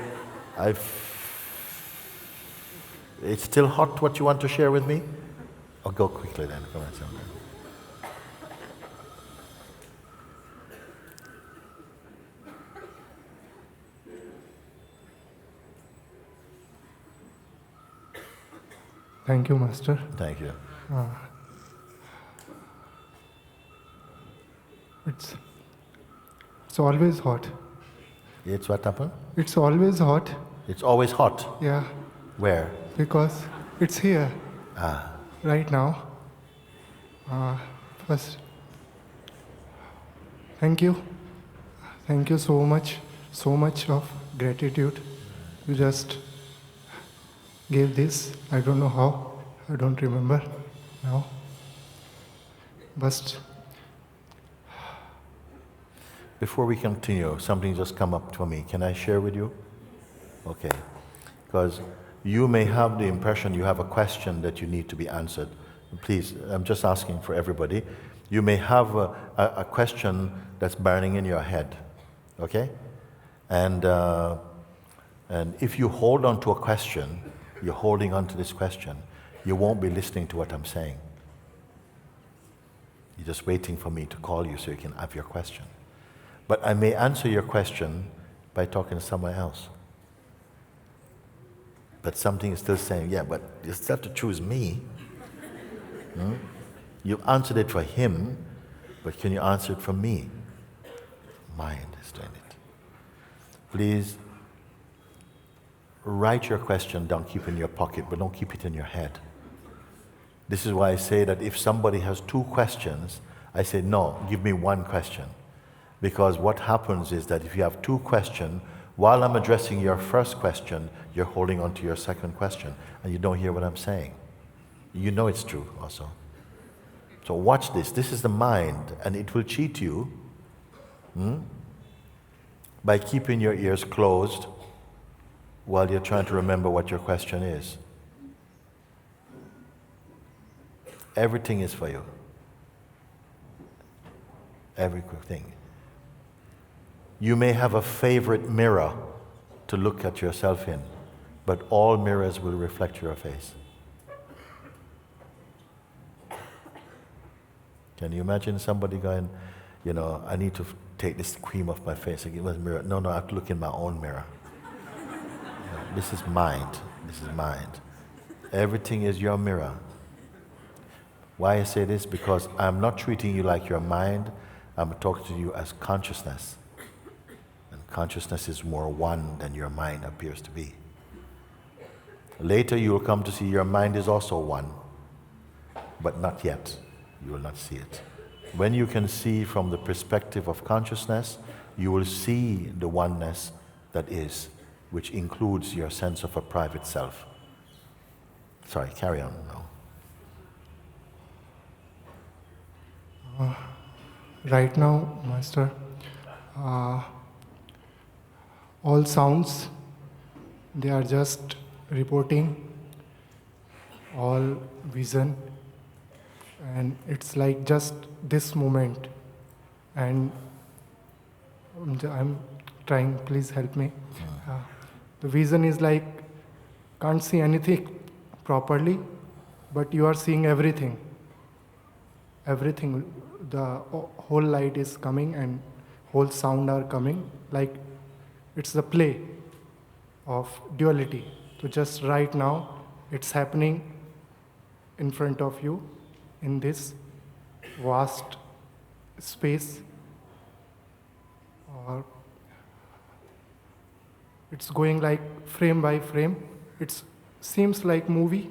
it's still hot what you want to share with me? Or go quickly then, come on, something. Thank you, Master. Thank you. It's always hot. It's what happened? It's always hot. It's always hot. Yeah, Where? because it's here Ah, right now. First, thank you. Thank you so much of gratitude. You just gave this. I don't know how. I don't remember now. But before we continue, something just come up for me. Can I share with you? Okay. Because you may have the impression you have a question that you need to be answered. Please, I'm just asking for everybody. You may have a question that's burning in your head. Okay? And if you hold on to a question, you're holding on to this question, you won't be listening to what I'm saying. You're just waiting for me to call you so you can have your question. But I may answer your question by talking to someone else. But something is still saying, yeah, but you still have to choose me. You answered it for him, but can you answer it for me? Mind is doing it. Please write your question down, keep it in your pocket, but don't keep it in your head. This is why I say that if somebody has 2 questions, I say, no, give me 1 question. Because what happens is that if you have 2 questions, while I'm addressing your first question, you're holding on to your second question, and you don't hear what I'm saying. You know it's true also. So watch this. This is the mind, and it will cheat you by keeping your ears closed while you're trying to remember what your question is. Everything is for you. Everything. You may have a favorite mirror to look at yourself in, but all mirrors will reflect your face. Can you imagine somebody going, I need to take this cream off my face and give me a mirror. No, I have to look in my own mirror. This is mind. This is mind. Everything is your mirror. Why I say this? Because I'm not treating you like your mind. I'm talking to you as consciousness. And consciousness is more one than your mind appears to be. Later you will come to see your mind is also one. But not yet. You will not see it. When you can see from the perspective of consciousness, you will see the oneness that is, which includes your sense of a private self. Sorry, carry on now. right now, Master, all sounds, they are just reporting, all vision, and it's like just this moment. And I'm trying, please help me. The vision is like, can't see anything properly, but you are seeing everything. Everything, the whole light is coming and whole sound are coming, like it's the play of duality. So just right now, it's happening in front of you in this vast space, or it's going like frame by frame. It seems like movie,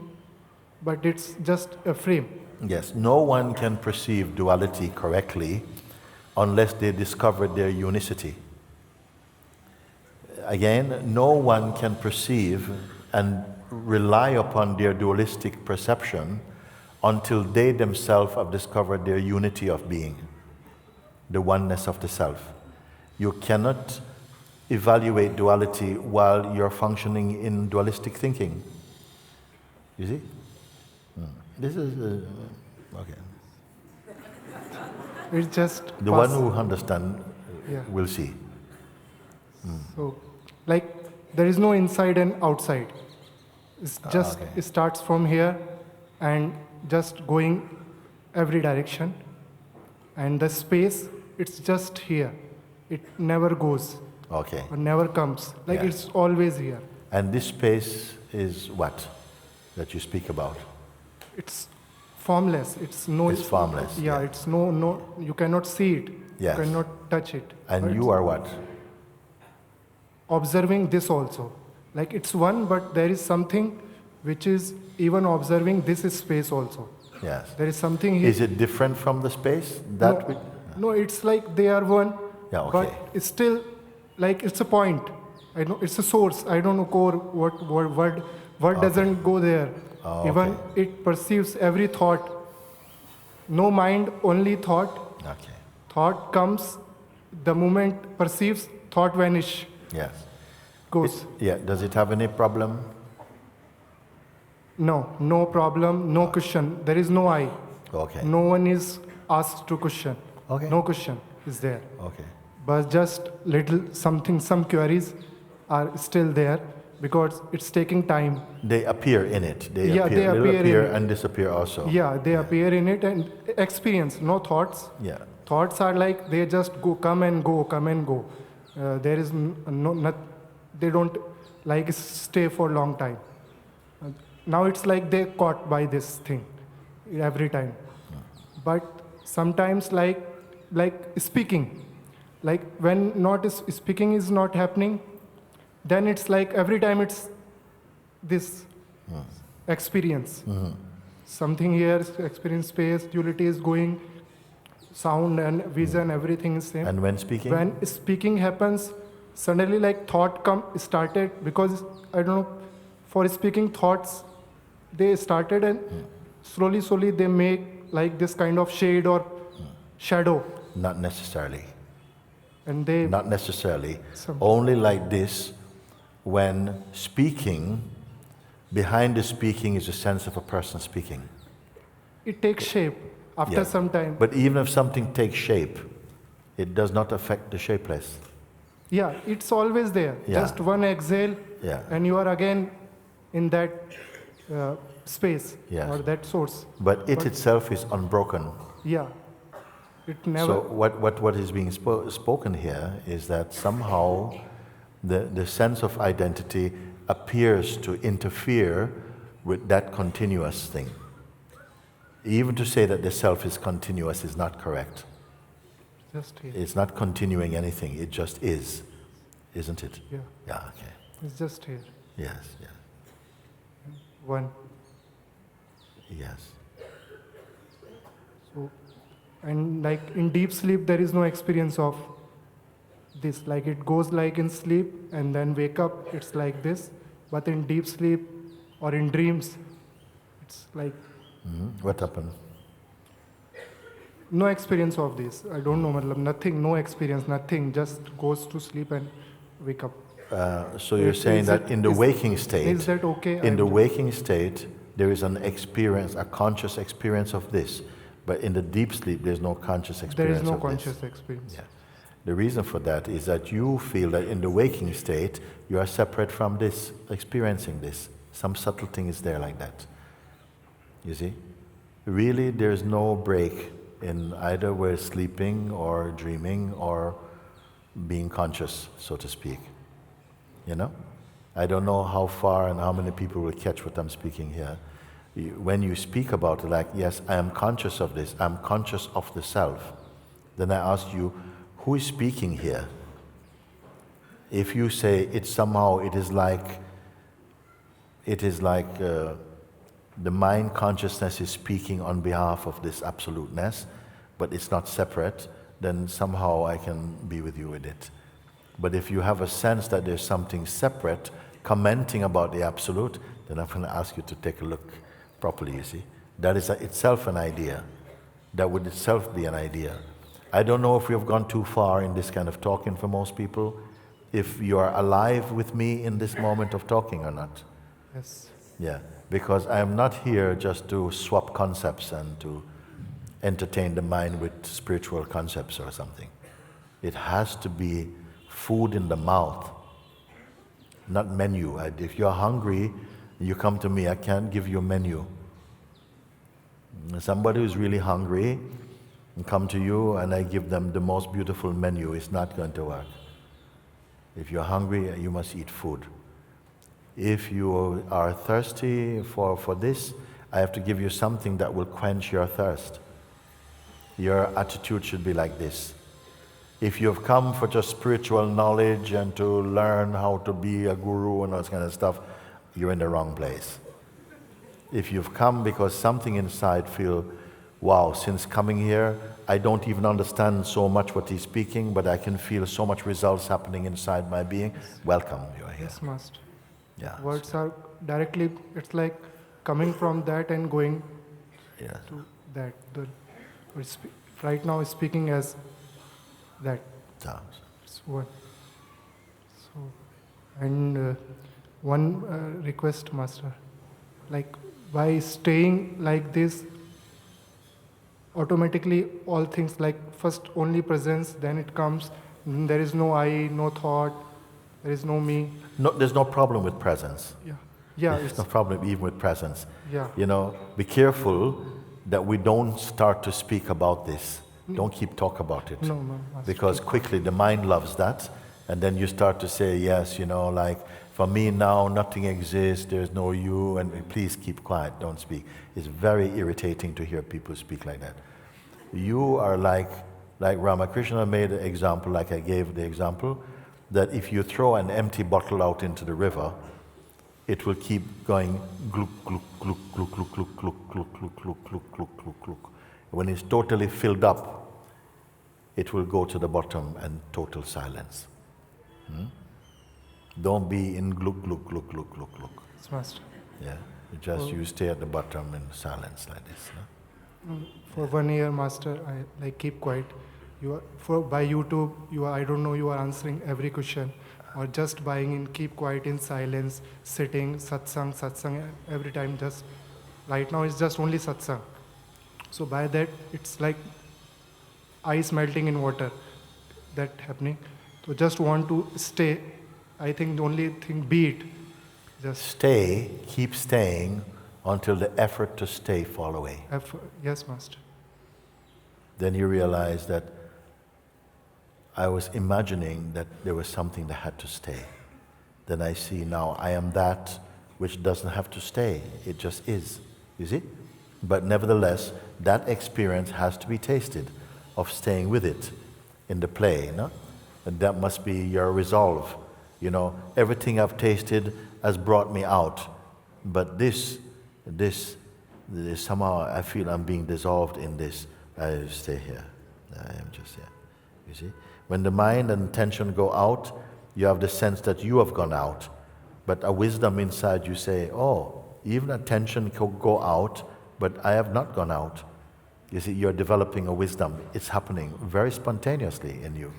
but it's just a frame. Yes, no one can perceive duality correctly unless they discover their unicity. Again, no one can perceive and rely upon their dualistic perception until they themselves have discovered their unity of being, the oneness of the self. You cannot evaluate duality while you're functioning in dualistic thinking. You see? This is okay. It's just The one who understands Yeah. will see. So, like, there is no inside and outside. It's just, okay. it starts from here and just going every direction. And the space, it's just here. It never goes Okay. or never comes. Like, Yeah. it's always here. And this space is what that you speak about? It's formless. It's no. It's formless, Yeah, yeah. it's no. You cannot see it. Yes. You cannot touch it. And But you are what? observing this also. Like, it's one, but there is something which is even observing this is space also. Yes. There is something here. Is it different from the space? That no, we, no, it's like they are one, Yeah, okay. but it's still like it's a point. I know it's a source. I don't know core what word doesn't go there. Oh, Even okay. it perceives every thought. No mind, only thought. Okay. Thought comes, the moment perceives, thought vanish, Yes. goes. Yeah. Does it have any problem? No problem, no question. There is no I. Okay. No one is asked to question. Okay. No question is there. Okay. But just little something, some queries are still there because it's taking time. They appear in it. They Yeah, appear, they little appear in appear it. and disappear also. Yeah, they appear in it and experience, no thoughts. Yeah. Thoughts are like they just go, come and go, come and go. There is they don't like stay for a long time. Now it's like they're caught by this thing every time. But sometimes like speaking, like when not speaking is not happening, then it's like every time it's this experience. Something here, experience space, duality is going, sound and vision, everything is same. And when speaking? When speaking happens, suddenly like thought started because I don't know, for speaking thoughts, they started and slowly they make like this kind of shade or shadow. Not necessarily. And they, Not necessarily. Some- Only like this, when speaking, behind the speaking is a sense of a person speaking. it takes shape after Yeah. some time. But even if something takes shape, it does not affect the shapeless. Yeah, it's always there. Yeah. Just one exhale Yeah. and you are again in that space Yes. or that source. But it itself is unbroken. Yeah, it never. So what is being spoken here is that somehow the sense of identity appears to interfere with that continuous thing. Even to say that the self is continuous is not correct. just here. It's not continuing anything, it just is, isn't it? Yeah, Yeah, okay. it's just here. Yes, yes, One. yes. So, and like in deep sleep, there is no experience of this. Like it goes like in sleep and then wake up, it's like this. But in deep sleep or in dreams, it's like What happened? no experience of this. I don't know, matlab, nothing, no experience, nothing. Just goes to sleep and wake up. So you're saying Is that it- in the is- waking state, Is that okay? in the waking state, there is an experience, a conscious experience of this. But in the deep sleep, there's no conscious There experience is no of conscious this. experience. Yeah. The reason for that is that you feel that in the waking state, you are separate from this, experiencing this. Some subtle thing is there like that. You see? Really, there's no break in either we're sleeping or dreaming or being conscious, so to speak. You know? I don't know how far and how many people will catch what I'm speaking here. When you speak about it, like, yes, I am conscious of this, I'm conscious of the self, then I ask you, who is speaking here? If you say it somehow, it is like the mind consciousness is speaking on behalf of this absoluteness, but it's not separate, then somehow I can be with you with it. But if you have a sense that there's something separate commenting about the absolute, then I'm going to ask you to take a look properly, you see. That is itself an idea. That would itself be an idea. I don't know if we have gone too far in this kind of talking for most people, if you are alive with me in this moment of talking or not. Yes. Yeah, because I am not here just to swap concepts and to entertain the mind with spiritual concepts or something. It has to be food in the mouth, not menu. If you're hungry, you come to me, I can't give you a menu. Somebody who's really hungry and come to you and I give them the most beautiful menu, it's not going to work. If you're hungry, you must eat food. If you are thirsty for this, I have to give you something that will quench your thirst. Your attitude should be like this. If you've come for just spiritual knowledge and to learn how to be a guru and all this kind of stuff, you're in the wrong place. If you've come because something inside feel, wow, since coming here, I don't even understand so much what he's speaking, but I can feel so much results happening inside my being, welcome, you're here. Yes, Master. Yeah. Words are directly, it's like coming from that and going Yes. to that. Right now, speaking as that. So, It's one. So, and one request, Master, like by staying like this, automatically all things like first only presence, then it comes, there is no I, no thought, there is no me. no, there's no problem with presence. Yeah, yeah, There's it's, no problem even with presence. yeah. You know, be careful that we don't start to speak about this. Don't keep talk about it. No, Master. Because quickly the mind loves that, and then you start to say, yes, you know, like, for me now nothing exists, there's no you, and please keep quiet, don't speak. It's very irritating to hear people speak like that. You are like Ramakrishna made an example, like I gave the example, that if you throw an empty bottle out into the river, it will keep going gluk, gluk, gluk, gluk, gluk, gluk, gluk, gluk, gluk, gluk, gluk, gluk, gluk, gluk. When it's totally filled up, it will go to the bottom and total silence. Don't be in gluk, gluk, gluk, gluk, gluk, gluk. Yes, Master. Yeah, you stay at the bottom in silence like this. No? For 1 year, Master, I like keep quiet. You are, by YouTube, I don't know, you are answering every question, or just buying in, keep quiet in silence, sitting, satsang, every time. Just right now, it's just only satsang. So by that, it's like ice melting in water, that happening. So just want to stay. I think the only thing, be it. Just keep staying until the effort to stay fall away. Yes, Master. Then you realize that I was imagining that there was something that had to stay. Then I see now I am that which doesn't have to stay. It just is. You see? But nevertheless, that experience has to be tasted of staying with it in the play. No? And that must be your resolve. You know, everything I've tasted has brought me out. But this somehow I feel I'm being dissolved in this. I stay here. I am just here. You see? When the mind and attention go out, you have the sense that you have gone out. But a wisdom inside you say, oh, even attention can go out, but I have not gone out. You see, you're developing a wisdom. It's happening very spontaneously in you.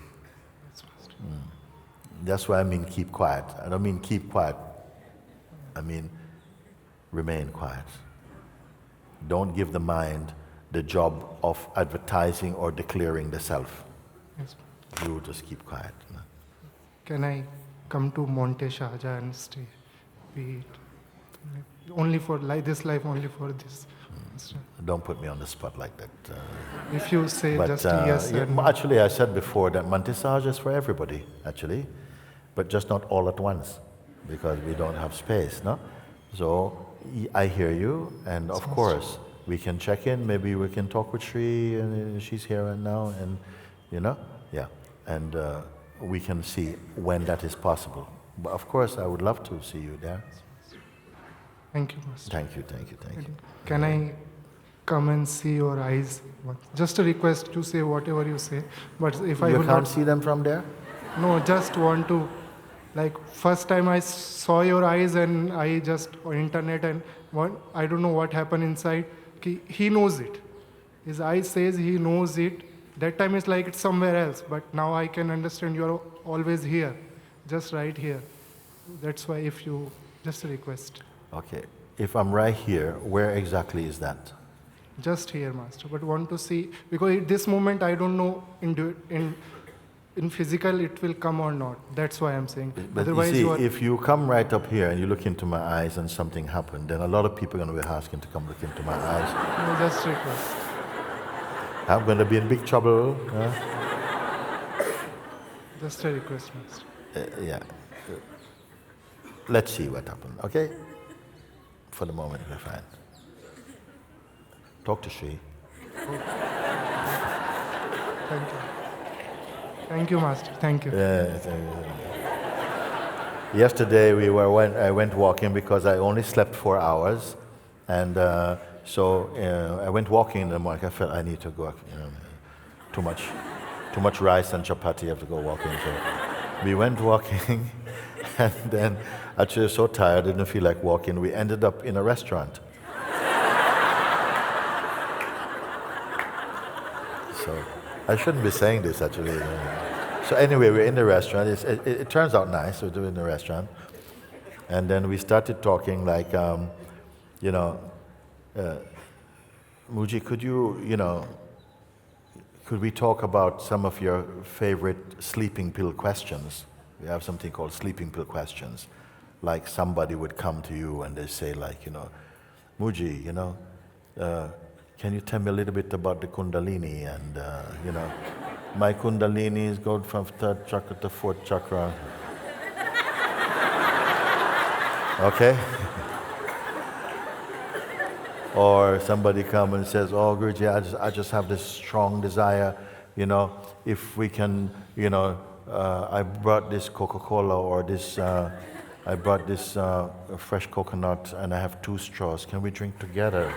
That's why I mean keep quiet. I don't mean keep quiet. I mean remain quiet. Don't give the mind the job of advertising or declaring the self. Yes. You just keep quiet. No? Can I come to Monte Shahja and stay? Be it only for this life, only for this. Master. Don't put me on the spot like that. If you say But just yes yeah, and no. actually, I said before that Mantisage is for everybody, actually, but just not all at once, because we don't have space, no? So I hear you, and of course, we can check in. Maybe we can talk with Sri, and she's here and now, and yeah, and we can see when that is possible. But of course, I would love to see you there. Thank you, Master. Thank you, thank you, thank you. Can I come and see your eyes? Just a request to say whatever you say, but if I You will can't not see them from there? No, just want to, like, first time I saw your eyes and I just on internet and I don't know what happened inside. He knows it. His eyes says he knows it. That time it's like it's somewhere else, but now I can understand you're always here, just right here. That's why if you, just a request. Okay. If I'm right here, where exactly is that? Just here, Master, but want to see, because at this moment I don't know in physical it will come or not. That's why I'm saying. But Otherwise, you see, if you come right up here and you look into my eyes and something happened, then a lot of people are going to be asking to come look into my eyes. No, just request. I'm going to be in big trouble. Huh? Just a request, Master. Yeah. Let's see what happened, okay? For the moment, we're fine. Talk to Sri. Thank you. Thank you, Master. Thank you. Yesterday I went walking because I only slept 4 hours, and so I went walking in the morning. I felt I need to go. Too much rice and chapati. I have to go walking. So we went walking, and then actually I was so tired, I didn't feel like walking. We ended up in a restaurant. So I shouldn't be saying this actually. So anyway, we're in the restaurant. It turns out nice. We're doing the restaurant, and then we started talking like, Mooji, could we talk about some of your favorite sleeping pill questions? We have something called sleeping pill questions. Like somebody would come to you and they say like, Mooji, can you tell me a little bit about the Kundalini? And, my Kundalini is going from 3rd chakra to 4th chakra. Okay? Or somebody come and says, oh, Guruji, I just have this strong desire, if we can, I brought this Coca-Cola or this, I brought this fresh coconut and I have 2 straws. Can we drink together?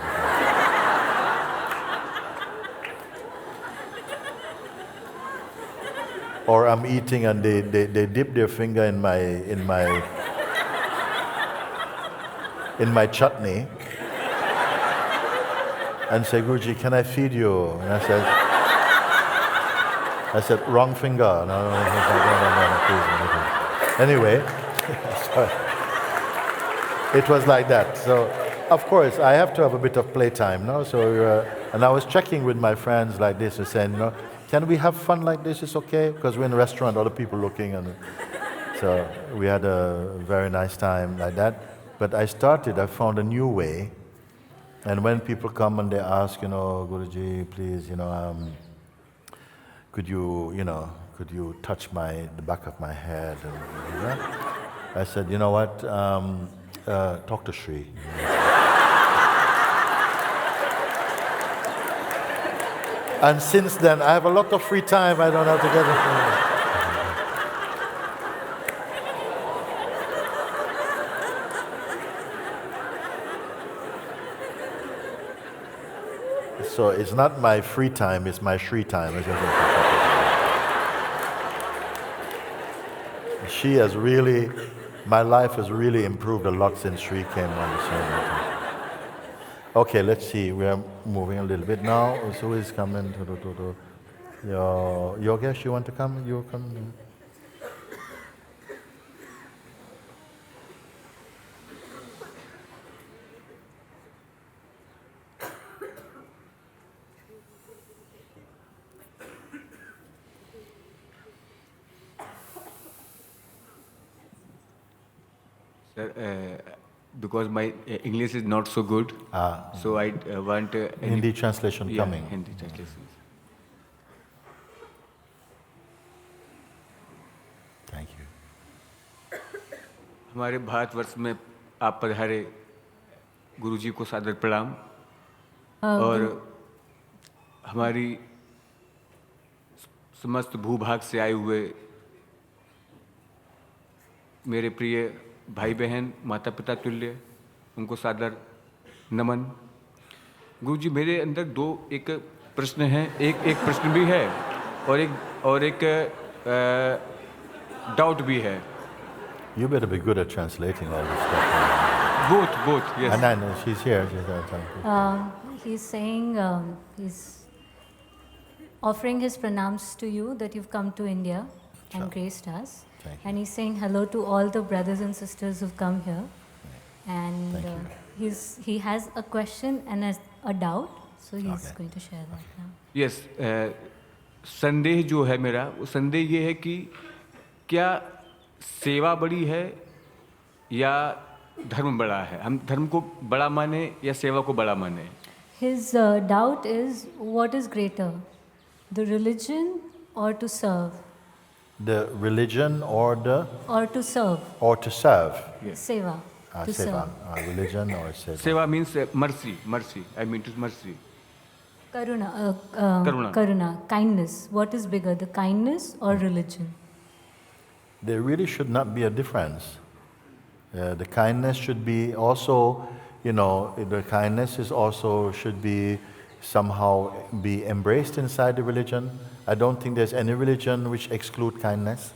Or I'm eating and they dip their finger in my chutney and say, Guruji, can I feed you? And I said, wrong finger. No, please. Anyway, so it was like that. So, of course, I have to have a bit of playtime, no? So, and I was checking with my friends like this and saying, can we have fun like this? It's okay? Because we're in a restaurant, other people looking. And so we had a very nice time like that. But I found a new way. And when people come and they ask, Guruji, please, could you touch the back of my head? And, I said, you know what? Talk to Sri. And since then, I have a lot of free time. I don't have to get it. So it's not my free time, it's my Shri time. My life has really improved a lot since Shri came on the scene. Okay, let's see. We are moving a little bit now. So who is coming? Yogesh, you want to come? You come. Sir, because my English is not so good, so I want Hindi translation coming. Hindi translation. Thank you. हमारे भारतवर्ष में आप पधारे, गुरुजी को सादर प्रणाम। और हमारी समस्त भूभाग से आए हुए मेरे प्रिय भाई बहन, माता पिता तुल्य, उनको सादर नमन। गुरुजी, मेरे अंदर एक प्रश्न है, एक प्रश्न भी है और एक डाउट भी है। You better be good at translating all this stuff. Both, yes. And I know she's here. He's saying he's offering his pranams to you that you've come to India and graced us. Thank you. And he's saying hello to all the brothers and sisters who've come here. And Thank he has a question and a doubt, so he's going to share that now. Yes, संदेह जो है मेरा, वो संदेह ये है कि क्या सेवा बड़ी है या धर्म बड़ा है? हम धर्म को बड़ा माने या सेवा को बड़ा माने? His doubt is, what is greater, the religion or to serve? The religion or the? Or to serve. Or to serve. Yes. Seva. To seva. serve. Religion or seva. Seva means mercy. I mean to mercy. Karuna. Karuna. Karuna. Kindness. What is bigger, the kindness or religion? There really should not be a difference. The kindness should be also, the kindness is also should be somehow be embraced inside the religion. I don't think there's any religion which exclude kindness.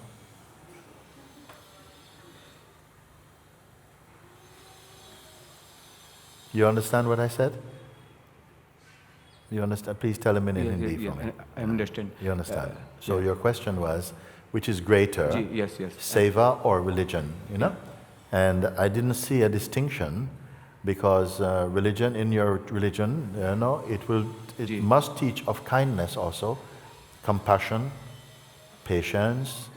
You understand what I said? You understand? Please tell him in Hindi for me. I understand. You understand? So your question was, which is greater, yes. seva or religion, And I didn't see a distinction because religion, in your religion, it must teach of kindness also, compassion, patience,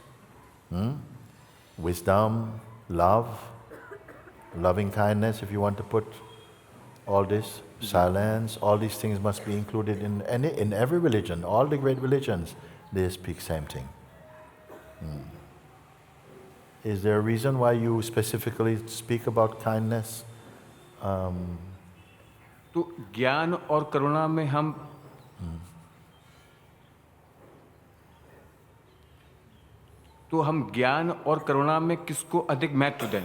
wisdom, love, loving kindness, if you want to put all this, silence, all these things must be included in every religion. All the great religions, they speak same thing. Is there a reason why you specifically speak about kindness? तो ज्ञान और करुणा में हम ज्ञान और करुणा में किसको अधिक महत्व दें?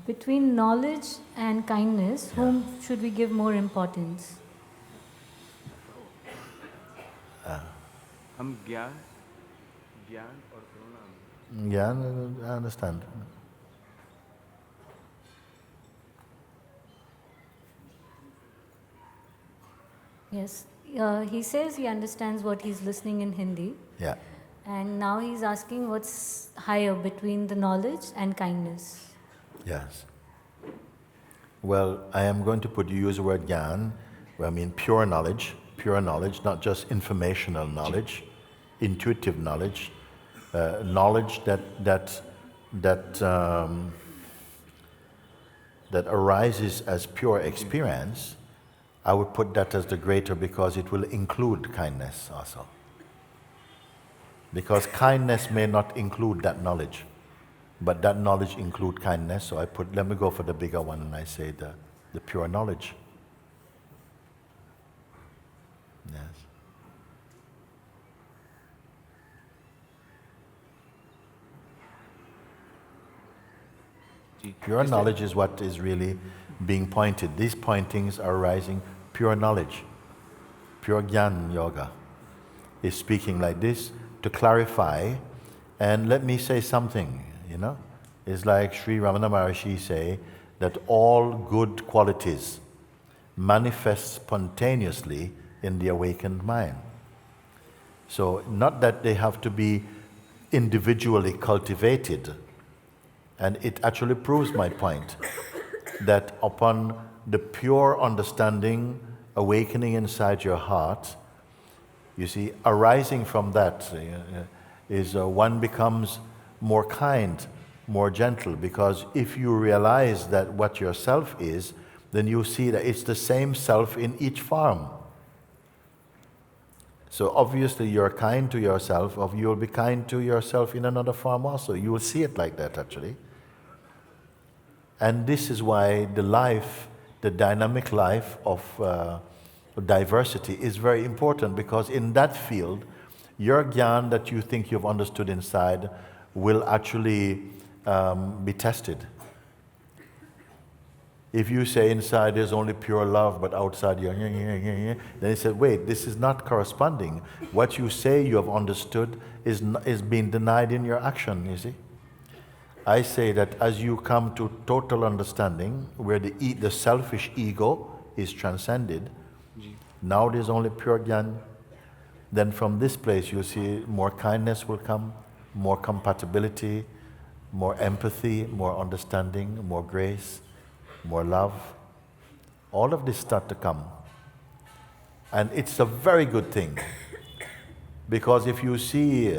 Between knowledge and kindness, whom should we give more importance? हम ज्ञान और करुणा में. Yeah, I understand. Yes. He says he understands what he's listening in Hindi. Yeah. And now he's asking what's higher between the knowledge and kindness. Yes. Well, I am going to use the word gyan, where I mean pure knowledge, not just informational knowledge, intuitive knowledge, knowledge that arises as pure experience. I would put that as the greater because it will include kindness also. Because kindness may not include that knowledge, but that knowledge include kindness. So let me go for the bigger one, and I say the pure knowledge. Yes. Pure knowledge is what is really being pointed. These pointings are arising pure knowledge. Pure Gyan Yoga is speaking like this to clarify. And let me say something, It's like Sri Ramana Maharshi say that all good qualities manifest spontaneously in the awakened mind. So not that they have to be individually cultivated. And it actually proves my point, that upon the pure understanding awakening inside your heart, you see, arising from that is one becomes more kind, more gentle, because if you realize that what your self is, then you see that it's the same self in each form. So obviously you're kind to yourself, or you'll be kind to yourself in another form also. You will see it like that actually. And this is why the life, the dynamic life of diversity is very important, because in that field, your gyan that you think you've understood inside will actually be tested. If you say inside there's only pure love, but outside you're then he said, wait, this is not corresponding. What you say you have understood is being denied in your action, you see. I say that as you come to total understanding, where the selfish ego is transcended, now there's only pure gyan, then from this place you'll see more kindness will come, more compatibility, more empathy, more understanding, more grace, more love. All of this start to come. And it's a very good thing. Because if you see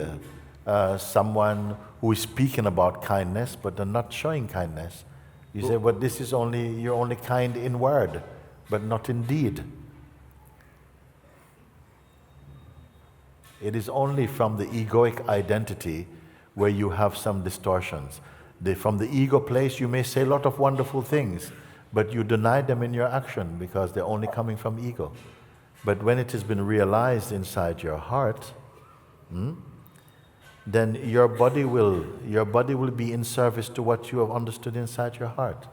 someone who is speaking about kindness, but they're not showing kindness, you say, but this is you're only kind in word, but not in deed. It is only from the egoic identity where you have some distortions. From the ego place, you may say a lot of wonderful things, but you deny them in your action because they're only coming from ego. But when it has been realized inside your heart, then your body will be in service to what you have understood inside your heart.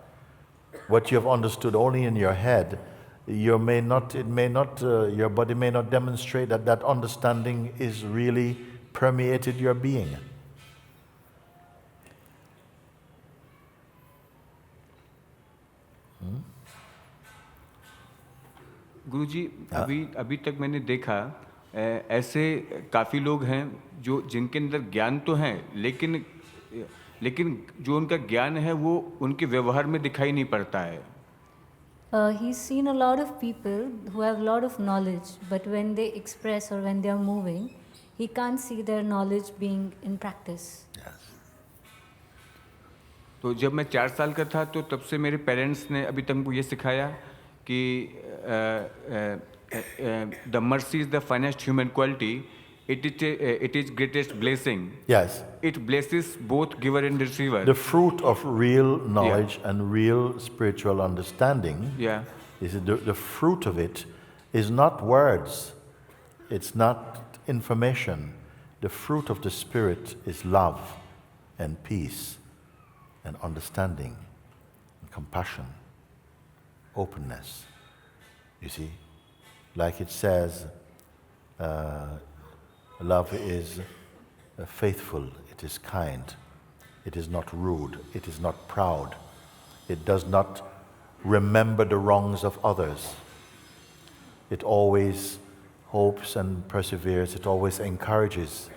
What you have understood only in your head, your body may not demonstrate that understanding is really permeated your being. गुरुजी अभी तक मैंने देखा ऐसे काफ़ी लोग हैं जिनके अंदर ज्ञान तो है, लेकिन जो उनका ज्ञान है वो उनके व्यवहार में दिखाई नहीं पड़ता है. He's seen a lot of people who have a lot of knowledge, but when they express or when they are moving, he can't see their knowledge being in practice. Yes. तो जब मैं 4 साल का था तो तब से मेरे पेरेंट्स ने अभी तक मुझे ये सिखाया कि the mercy is the finest human quality. It is greatest blessing. Yes. It blesses both giver and receiver. The fruit of real knowledge and real spiritual understanding, is the fruit of it is not words, it's not information. The fruit of the Spirit is love and peace and understanding and compassion, openness. You see? Like it says, love is faithful, it is kind, it is not rude, it is not proud, it does not remember the wrongs of others. It always hopes and perseveres, it always encourages.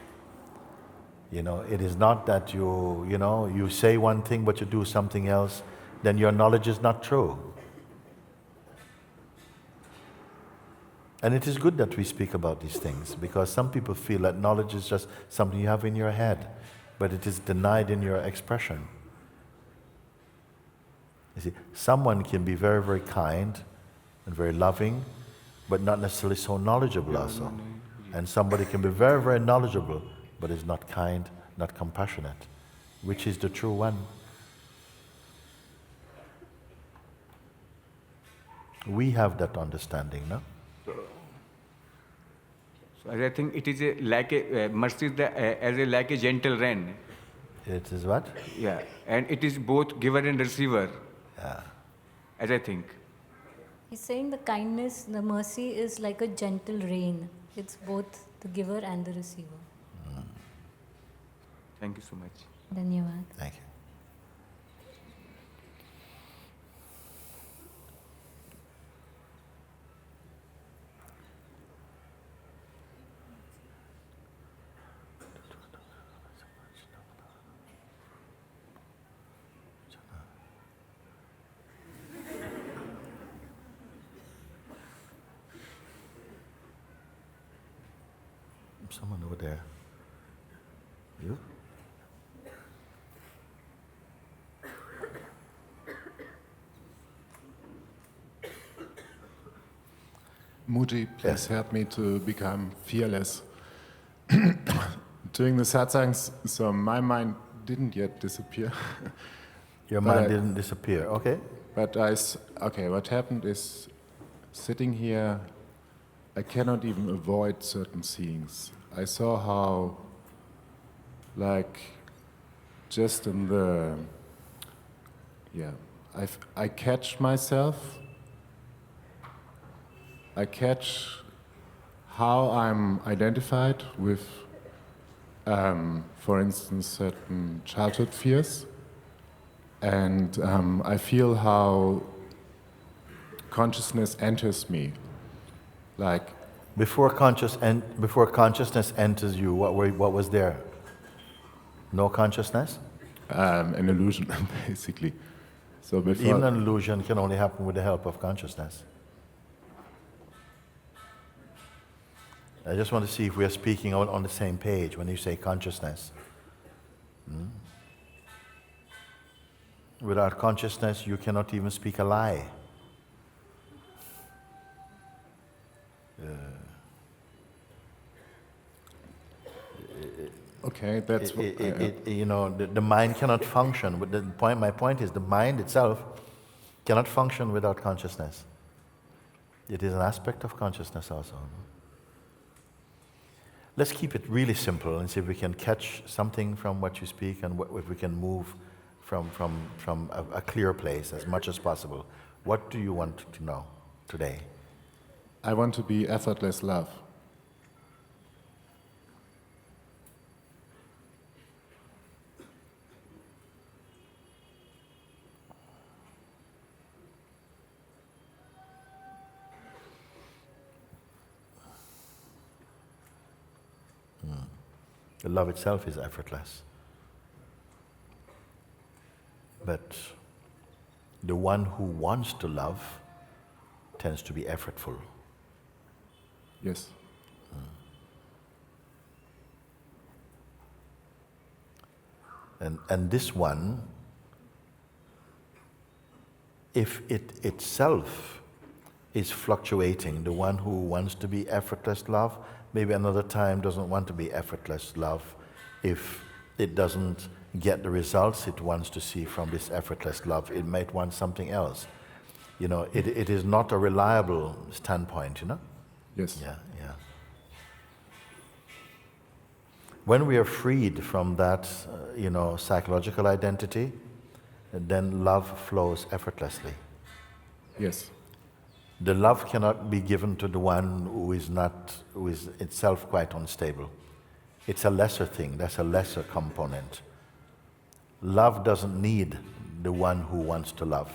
It is not that you say one thing but you do something else, then your knowledge is not true. And it is good that we speak about these things, because some people feel that knowledge is just something you have in your head, but it is denied in your expression. You see, someone can be very, very kind and very loving, but not necessarily so knowledgeable also. And somebody can be very, very knowledgeable, but is not kind, not compassionate. Which is the true one? We have that understanding, no? So I think it is mercy is like a gentle rain. It is what? Yeah, and it is both giver and receiver. Yeah. As I think. He's saying the kindness, the mercy is like a gentle rain. It's both the giver and the receiver. Thank you so much. Dhanyavad. Thank you. Someone over there. You? Muji, please Yes. help me to become fearless. During the satsangs, so my mind didn't yet disappear. Your But mind I- didn't disappear, okay? But okay, what happened is, sitting here, I cannot even avoid certain scenes. I saw how, like, just in the, I catch myself. I catch how I'm identified with, for instance, certain childhood fears. And I feel how consciousness enters me. Like, Before consciousness enters you, what was there? No consciousness? an illusion, basically. So before, Even an illusion can only happen with the help of consciousness. I just want to see if we are speaking on the same page when you say consciousness. Without consciousness, you cannot even speak a lie. okay, that's what, The mind cannot function. But my point is, the mind itself cannot function without consciousness. It is an aspect of consciousness also. Let's keep it really simple and see if we can catch something from what you speak, and if we can move from a clear place as much as possible. What do you want to know today? I want to be effortless love. The love itself is effortless. But the one who wants to love tends to be effortful. Yes. And this one, if it itself is fluctuating, the one who wants to be effortless love, maybe another time doesn't want to be effortless love if it doesn't get the results it wants to see from this effortless love. It might want something else. It is not a reliable standpoint, Yes. Yeah. When we are freed from that, psychological identity, then love flows effortlessly. Yes. The love cannot be given to the one who is itself quite unstable. It's a lesser thing, that's a lesser component. Love doesn't need the one who wants to love.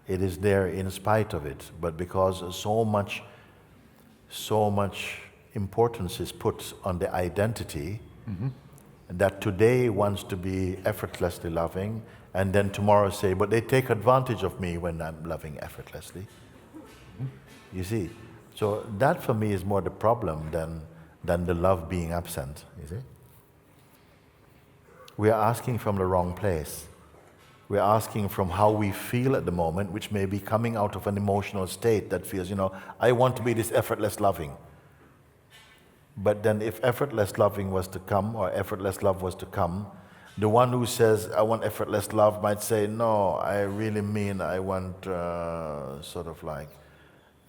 It is there in spite of it, but because so much importance is put on the identity, that today wants to be effortlessly loving, and then tomorrow say, but they take advantage of me when I'm loving effortlessly. You see? So that for me is more the problem than the love being absent, you see? We are asking from the wrong place. We're asking from how we feel at the moment, which may be coming out of an emotional state that feels, I want to be this effortless loving. But then if effortless loving was to come, or effortless love was to come, the one who says, I want effortless love might say, no, I really mean I want sort of like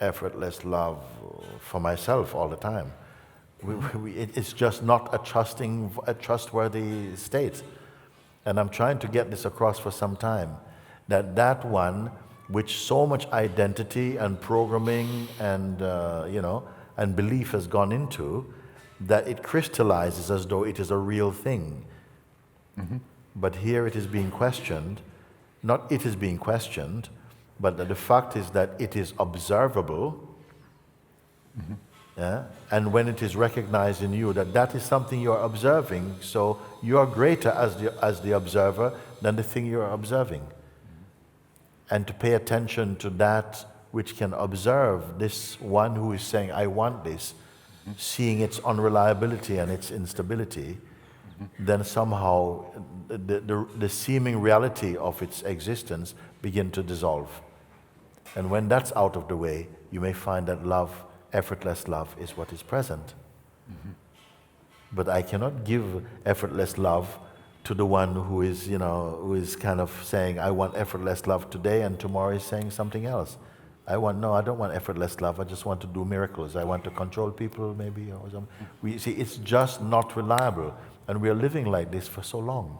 effortless love for myself all the time. It's just not a trustworthy state. And I'm trying to get this across for some time, that one which so much identity and programming and, and belief has gone into, that it crystallizes as though it is a real thing. But here it is being questioned, not it is being questioned, but the fact is that it is observable, yeah? And when it is recognized in you that is something you are observing, so you are greater as the observer than the thing you are observing. And to pay attention to that which can observe this one who is saying, I want this, seeing its unreliability and its instability, then somehow the seeming reality of its existence begin to dissolve. And when that's out of the way, you may find that love, effortless love, is what is present. But I cannot give effortless love to the one who is, who is kind of saying, I want effortless love today, and tomorrow is saying something else. I don't want effortless love, I just want to do miracles. I want to control people, maybe, or something. We see, it's just not reliable. And we are living like this for so long.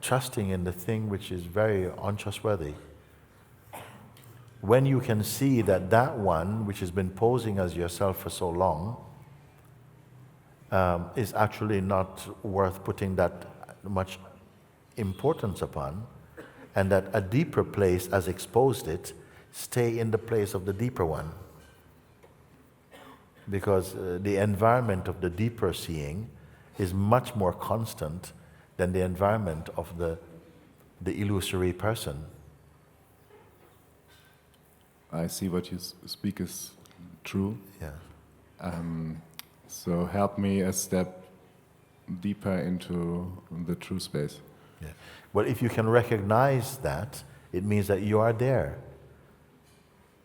Trusting in the thing which is very untrustworthy. When you can see that that one, which has been posing as yourself for so long, is actually not worth putting that much importance upon, and that a deeper place has exposed it, stay in the place of the deeper one. Because the environment of the deeper seeing is much more constant than the environment of the illusory person. I see what you speak is true. Yeah. So help me a step deeper into the true space. Yeah. Well, if you can recognize that, it means that you are there.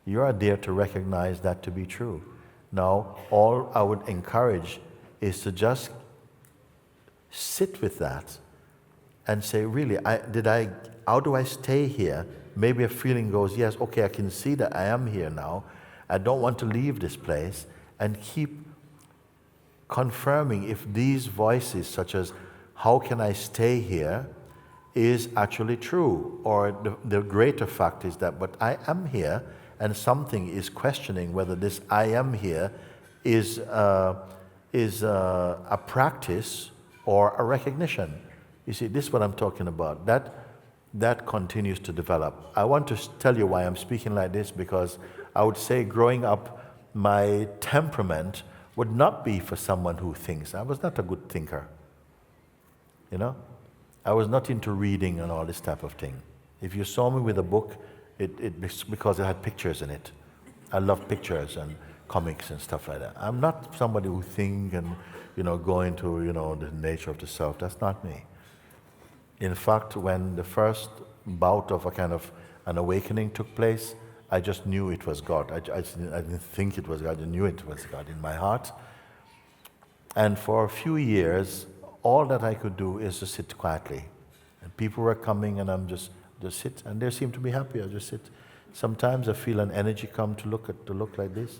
You are there to recognize that to be true. Now, all I would encourage is to just sit with that and say, really, how do I stay here? Maybe a feeling goes, yes, okay, I can see that I am here now. I don't want to leave this place, and keep confirming if these voices, such as, how can I stay here, is actually true. Or the greater fact is that, but I am here, and something is questioning whether this I am here is a practice or a recognition. You see, this is what I'm talking about. That continues to develop. I want to tell you why I'm speaking like this, because I would say growing up, my temperament would not be for someone who thinks. I was not a good thinker. I was not into reading and all this type of thing. If you saw me with a book, it's because it had pictures in it. I love pictures and comics and stuff like that. I'm not somebody who think and go into the nature of the self. That's not me. In fact, when the first bout of a kind of an awakening took place, I just knew it was God. I didn't think it was God. I knew it was God in my heart. And for a few years, all that I could do is to sit quietly. And people were coming, and I'm just sit, and they seem to be happy. I just sit. Sometimes I feel an energy come to look like this.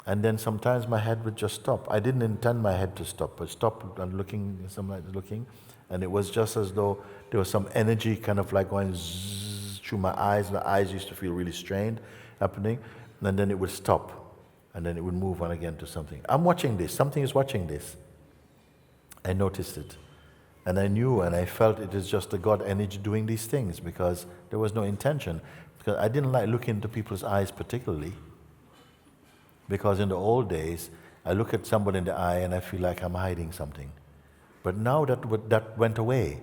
And then sometimes my head would just stop. I didn't intend my head to stop, but stopped and looking, and it was just as though there was some energy kind of like going zzz through my eyes. The eyes used to feel really strained, happening, and then it would stop, and then it would move on again to something. I'm watching this. Something is watching this. I noticed it, and I knew, and I felt it is just the God energy doing these things, because there was no intention. Because I didn't like looking into people's eyes particularly. Because in the old days, I look at somebody in the eye and I feel like I'm hiding something. But now that went away,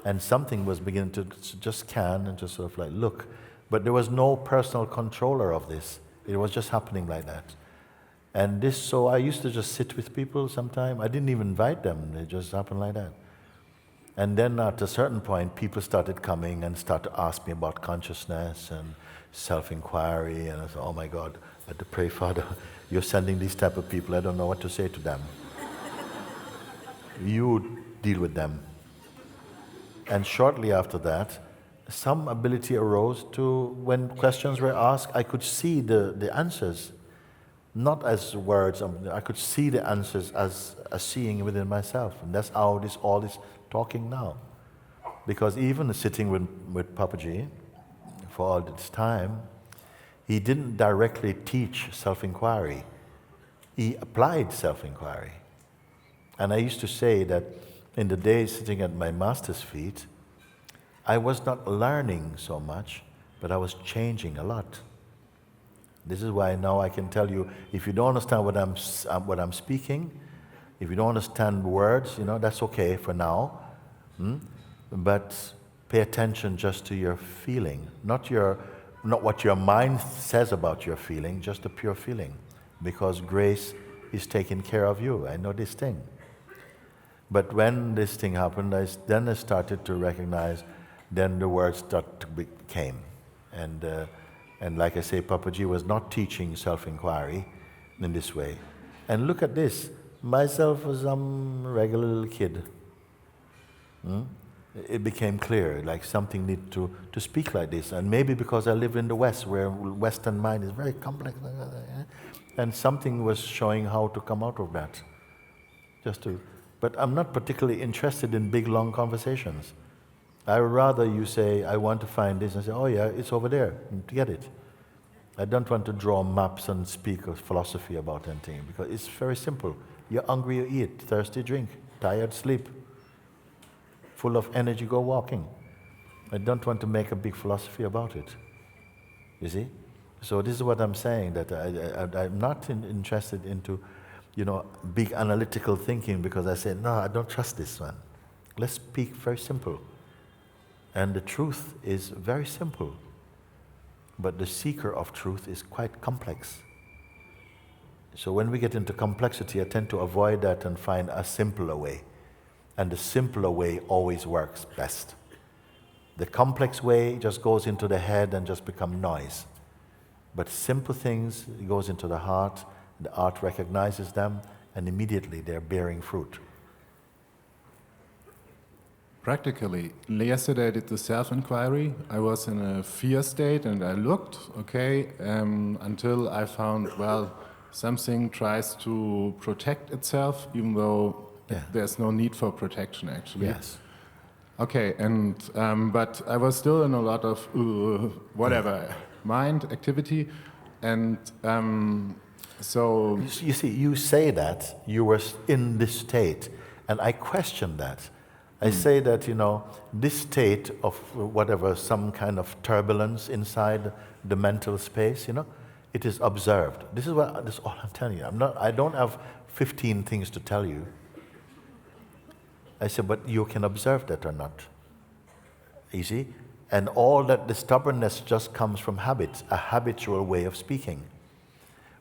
and something was beginning to just scan and just sort of like look. But there was no personal controller of this. It was just happening like that. And so I used to just sit with people sometime. I didn't even invite them. It just happened like that. And then at a certain point, people started coming and started to ask me about consciousness and self-inquiry. And I said, oh my God, I had to pray, Father, you're sending these type of people. I don't know what to say to them. You deal with them. And shortly after that, some ability arose to, when questions were asked, I could see the answers. Not as words, I could see the answers as a seeing within myself. And that's how all this talking now. Because even sitting with Papaji for all this time, he didn't directly teach self-inquiry. He applied self-inquiry. And I used to say that in the days sitting at my master's feet, I was not learning so much, but I was changing a lot. This is why now I can tell you, if you don't understand what I'm speaking, if you don't understand words, that's okay for now. But pay attention just to your feeling, not what your mind says about your feeling, just the pure feeling. Because grace is taking care of you. I know this thing. But when this thing happened, then I started to recognize, then the words came. And like I say, Papaji was not teaching self-inquiry in this way. And look at this, myself was some regular little kid. It became clear, like something needed to speak like this. And maybe because I live in the West, where Western mind is very complex, and something was showing how to come out of that. But I'm not particularly interested in big, long conversations. I would rather you say, I want to find this, and say, oh yeah, it's over there, get it. I don't want to draw maps and speak of philosophy about anything, because it's very simple. You're hungry, you eat. Thirsty, drink. Tired, sleep. Full of energy, go walking. I don't want to make a big philosophy about it. You see? So this is what I'm saying, that I'm not interested into, big analytical thinking, because I say, no, I don't trust this one. Let's speak very simple. And the truth is very simple. But the seeker of truth is quite complex. So when we get into complexity, I tend to avoid that and find a simpler way. And the simpler way always works best. The complex way just goes into the head and just becomes noise. But simple things, it goes into the heart recognizes them, and immediately they're bearing fruit. Practically, yesterday I did the self-inquiry. I was in a fear state and I looked, until I found, something tries to protect itself, even though there's no need for protection, actually. Yes. Okay, but I was still in a lot of mind activity, and so... You see, you say that you were in this state, and I question that. I say that, this state of some kind of turbulence inside the mental space, it is observed. This is all I'm telling you. I don't have 15 things to tell you. I said, but you can observe that or not. You see? And all that, the stubbornness just comes from habit, a habitual way of speaking.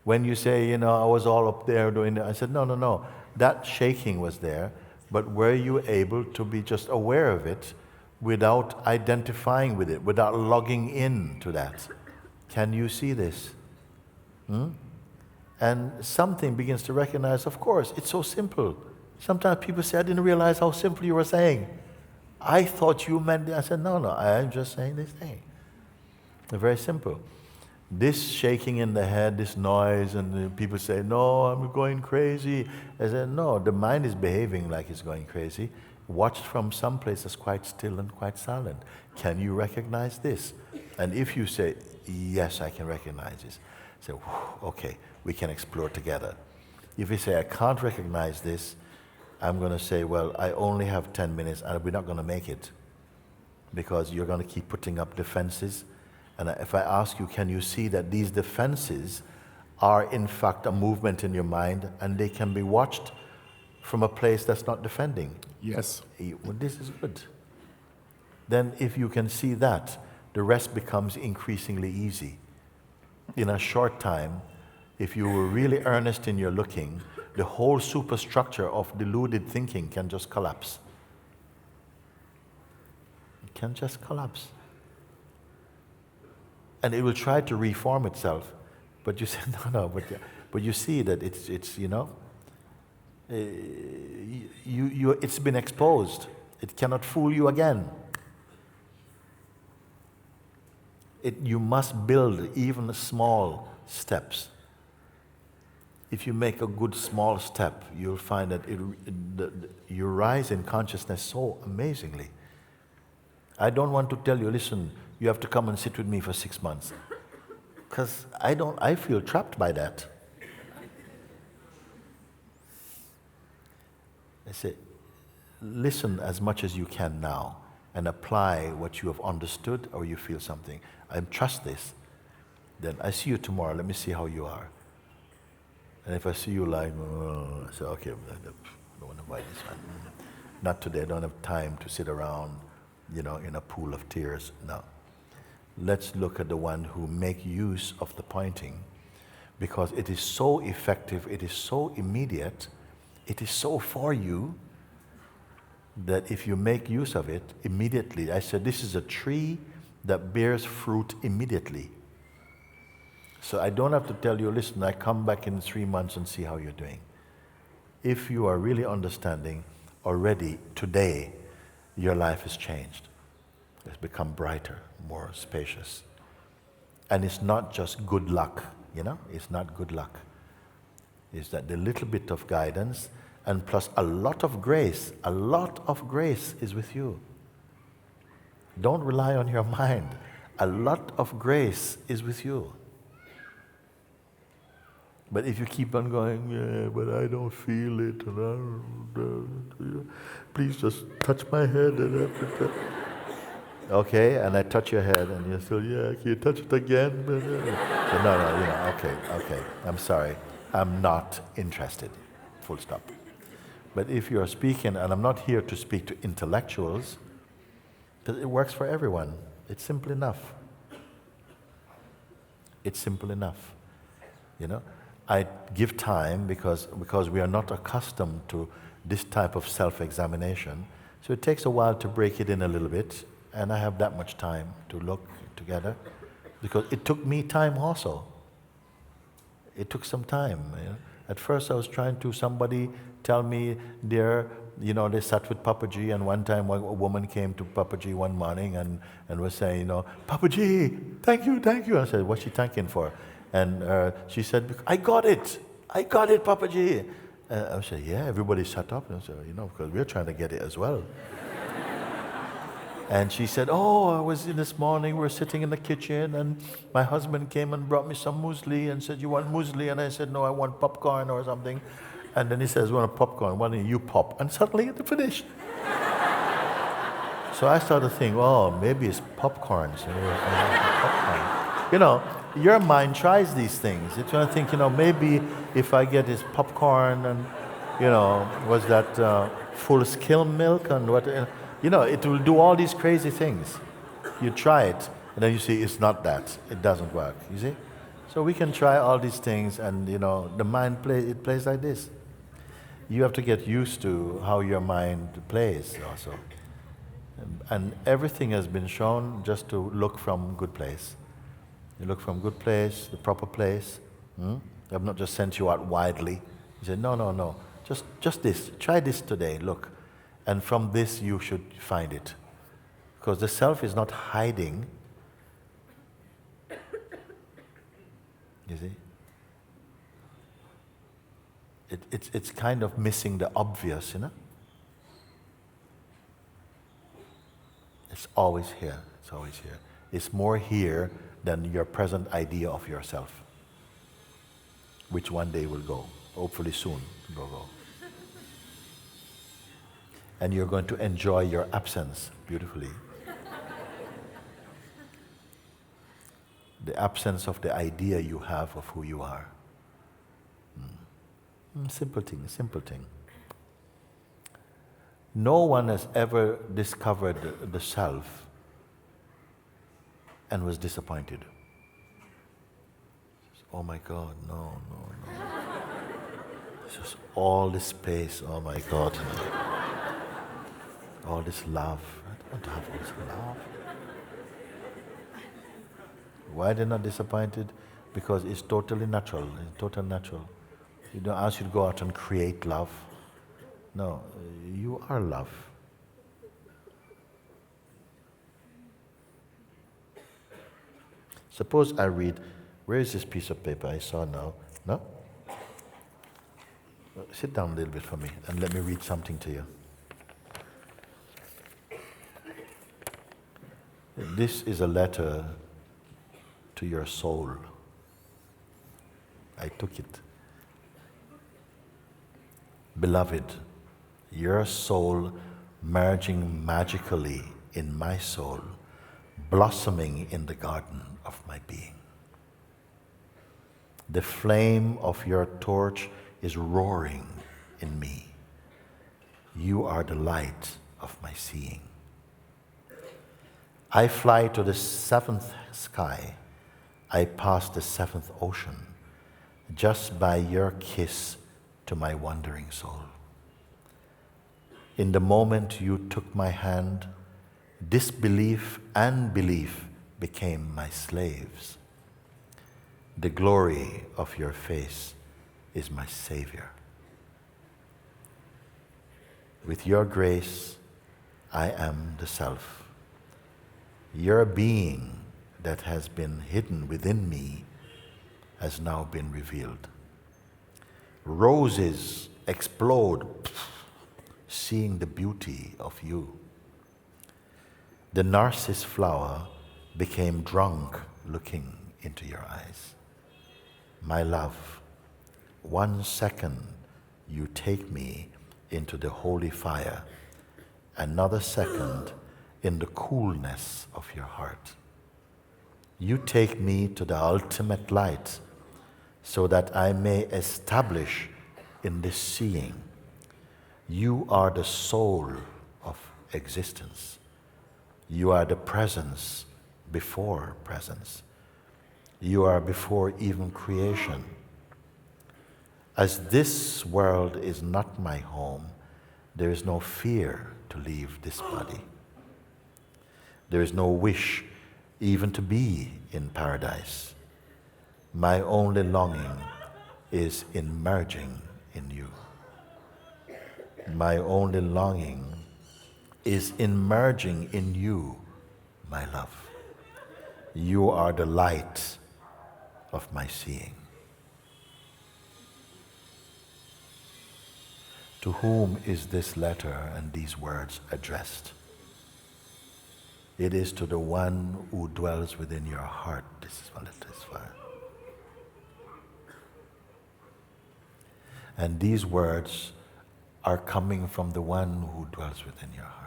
When you say, I was all up there doing that, I said, no. That shaking was there, but were you able to be just aware of it without identifying with it, without logging in to that? Can you see this? And something begins to recognize, of course, it's so simple. Sometimes people say, I didn't realize how simple you were saying. I thought you meant it. I said, no, I'm just saying this thing. It's very simple. This shaking in the head, this noise, and people say, no, I'm going crazy. I said, no, the mind is behaving like it's going crazy. Watch from some places quite still and quite silent. Can you recognize this? And if you say, yes, I can recognize this, say, okay, we can explore together. If you say, I can't recognize this, I'm going to say, well, I only have 10 minutes and we're not going to make it, because you're going to keep putting up defenses. And if I ask you, can you see that these defenses are in fact a movement in your mind, and they can be watched from a place that's not defending? Yes. Well, this is good. Then if you can see that, the rest becomes increasingly easy. In a short time, if you were really earnest in your looking, the whole superstructure of deluded thinking can just collapse. It can just collapse. And it will try to reform itself, but you say, no, but you see that it's it's been exposed. It cannot fool you again. You must build even small steps. If you make a good small step, you'll find that you rise in consciousness so amazingly. I don't want to tell you, listen, you have to come and sit with me for 6 months. Because I feel trapped by that. I say, listen as much as you can now and apply what you have understood, or you feel something. I trust this. Then I see you tomorrow, let me see how you are. And if I see you like, I say, okay, I don't want to buy this one. Not today, I don't have time to sit around, in a pool of tears. No. Let's look at the one who make use of the pointing, because it is so effective, it is so immediate, it is so for you, that if you make use of it immediately, I said this is a tree that bears fruit immediately. So I don't have to tell you, listen, I come back in 3 months and see how you're doing. If you are really understanding already today, your life has changed. It's become brighter, more spacious. And it's not just good luck, it's not good luck. It's that the little bit of guidance and plus a lot of grace is with you. Don't rely on your mind. A lot of grace is with you. But if you keep on going, yeah, but I don't feel it, and please just touch my head. Okay, and I touch your head, and you say, yeah, can you touch it again? So, no, okay, I'm sorry. I'm not interested, full stop. But if you're speaking, and I'm not here to speak to intellectuals, because it works for everyone. It's simple enough. It's simple enough, I give time because we are not accustomed to this type of self-examination. So it takes a while to break it in a little bit, and I have that much time to look together, because it took me time also. It took some time. At first I was trying to, somebody tell me they sat with Papaji, and one time a woman came to Papaji one morning and was saying, Papaji, thank you. I said, what's she thanking for? And she said, I got it, Papaji. I said, yeah, everybody shut up. And I said, because we're trying to get it as well. And she said, I was in this morning, we're sitting in the kitchen, and my husband came and brought me some muesli and said, you want muesli? And I said, no, I want popcorn or something. And then he says, you want a popcorn? Why don't you pop? And suddenly it finished. So I started to think, maybe it's popcorn. So popcorn. Your mind tries these things. It's going to think, maybe if I get this popcorn and, was that full skim milk and what, it will do all these crazy things. You try it, and then you see it's not that. It doesn't work, you see? So we can try all these things, and, the mind plays like this. You have to get used to how your mind plays also. And everything has been shown just to look from good place. You look from good place, the proper place. I've not just sent you out widely. You say, no. Just this. Try this today, look. And from this you should find it. Because the self is not hiding. You see? It's kind of missing the obvious, It's always here. It's more here than your present idea of yourself, which one day will go. Hopefully soon, go. And you're going to enjoy your absence beautifully. The absence of the idea you have of who you are. Simple thing. No one has ever discovered the self and was disappointed. Oh my God, no. It's just all this space, oh my God. All this love. I don't want to have all this love. Why they're not disappointed? Because it's totally natural. You don't ask you to go out and create love. No, you are love. Suppose I read, where is this piece of paper I saw now? No? Sit down a little bit for me and let me read something to you. This is a letter to your soul. I took it. Beloved, your soul merging magically in my soul, blossoming in the garden of my being. The flame of your torch is roaring in me. You are the light of my seeing. I fly to the seventh sky. I pass the seventh ocean, just by your kiss to my wandering soul. In the moment you took my hand, disbelief and belief became my slaves. The glory of your face is my Savior. With your grace, I am the Self. Your being that has been hidden within me has now been revealed. Roses explode, seeing the beauty of you. The narcissus flower became drunk looking into your eyes. My love, 1 second you take me into the holy fire, another second in the coolness of your heart. You take me to the ultimate light so that I may establish in this seeing. You are the soul of existence. You are the presence before presence. You are before even creation. As this world is not my home, there is no fear to leave this body. There is no wish even to be in paradise. My only longing is in merging in you. My only longing is in merging in you, my love. You are the light of my seeing. To whom is this letter and these words addressed? It is to the one who dwells within your heart. This is what it is for. And these words are coming from the one who dwells within your heart.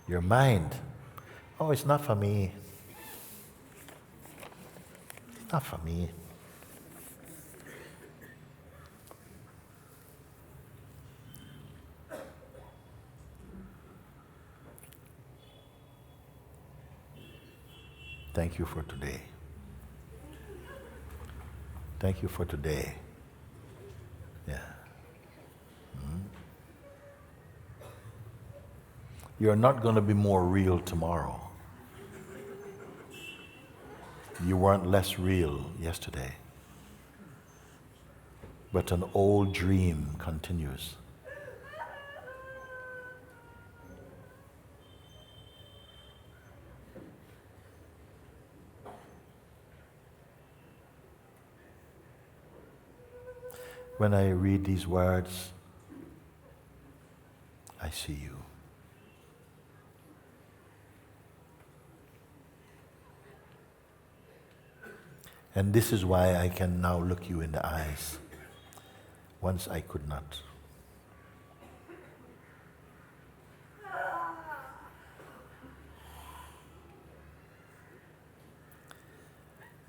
Your mind, oh, it's not for me. It's not for me. Thank you for today. Thank you for today. Yeah. You're not going to be more real tomorrow. You weren't less real yesterday. But an old dream continues. When I read these words, I see you. And this is why I can now look you in the eyes. Once I could not.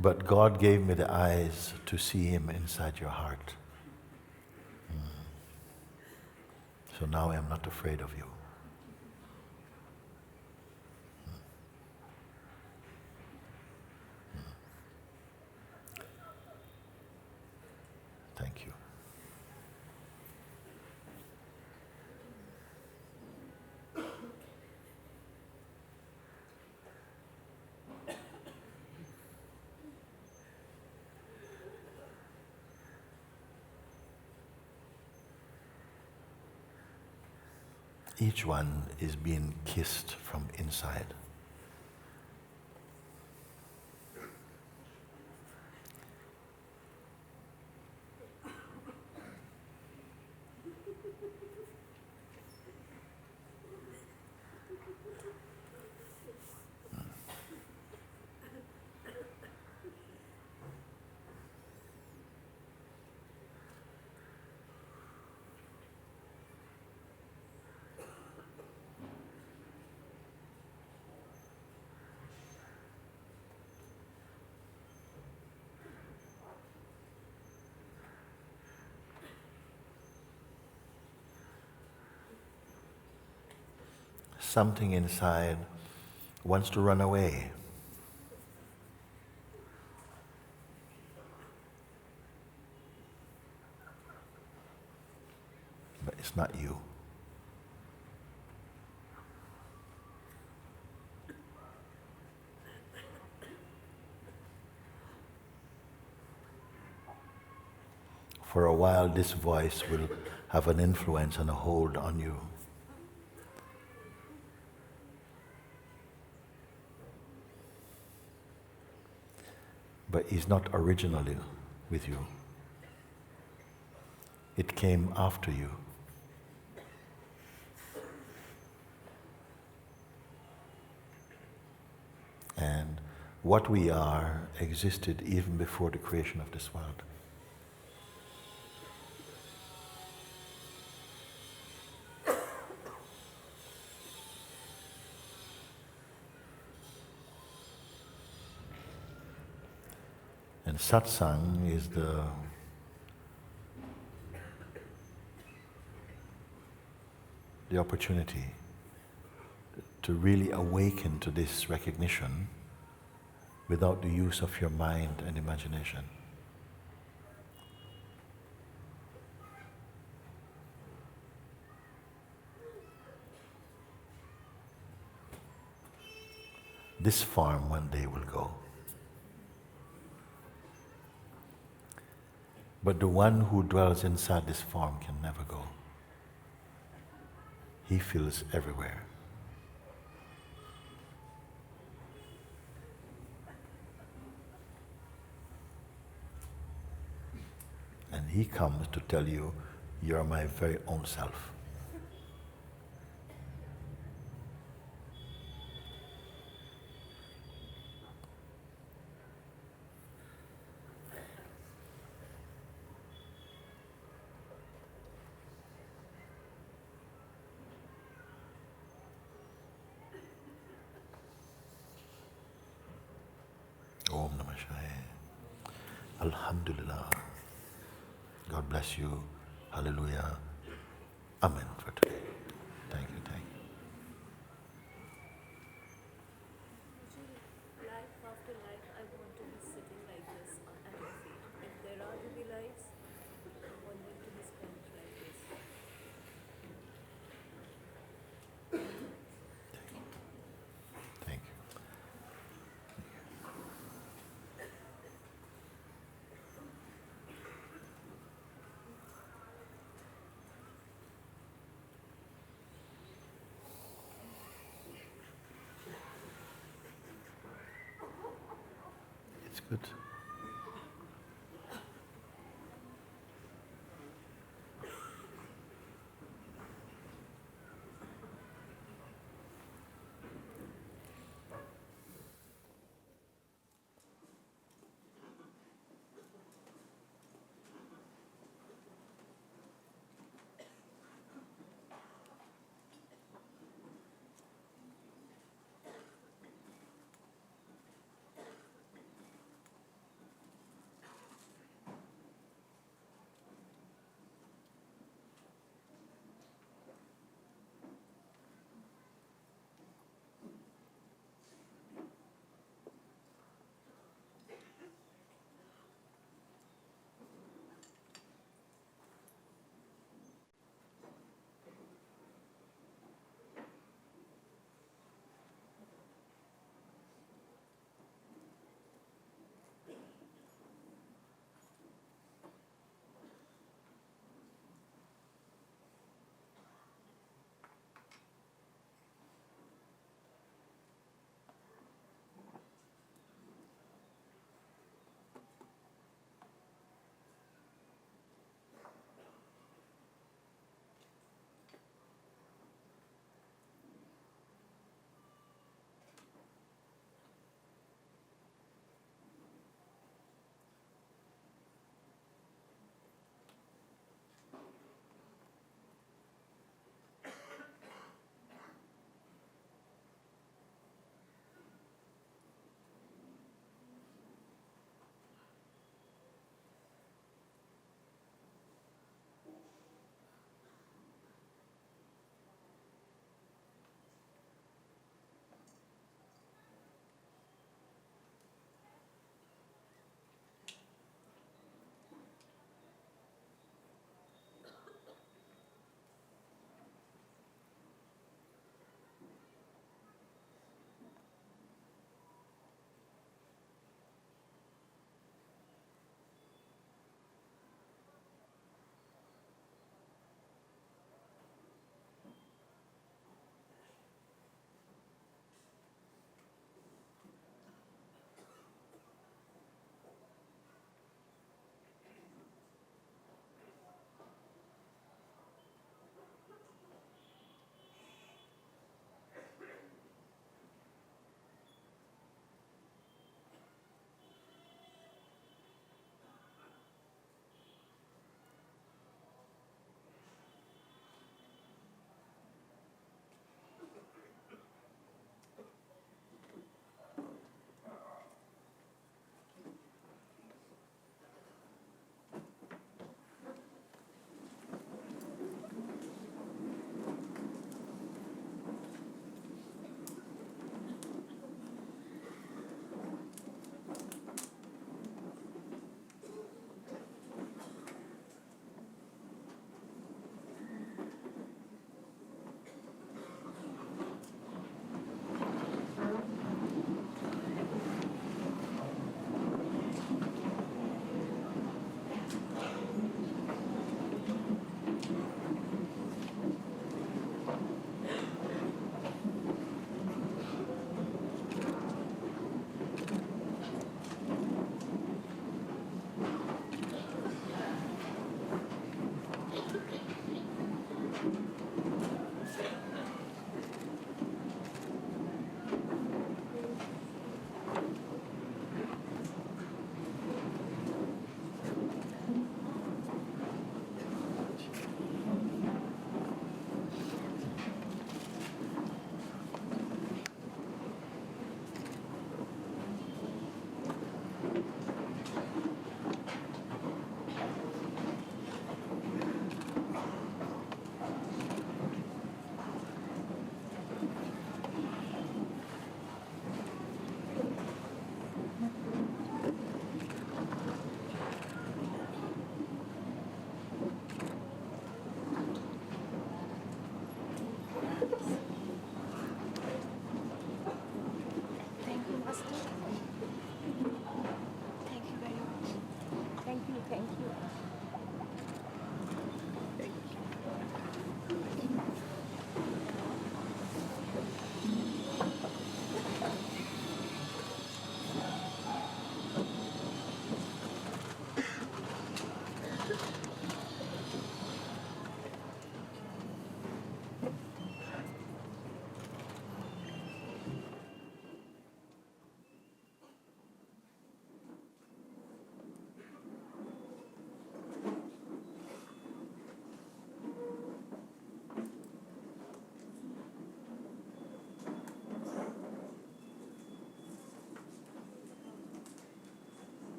But God gave me the eyes to see Him inside your heart. So now I am not afraid of you. Thank you. Each one is being kissed from inside. something inside wants to run away. But it's not you. For a while, this voice will have an influence and a hold on you. But he's not originally with you. It came after you. And what we are existed even before the creation of this world. And satsang is the opportunity to really awaken to this recognition without the use of your mind and imagination. This form one day will go. But the one who dwells inside this form can never go. He feels everywhere. And he comes to tell you, you're my very own self. Om Namah Shivaya. Alhamdulillah. God bless you. Hallelujah. Amen for today. Thank you, thank you. Life after life, I want to be sitting like this at your feet. If there are to be lives, I want them to be spent like this. Thank you. It's good.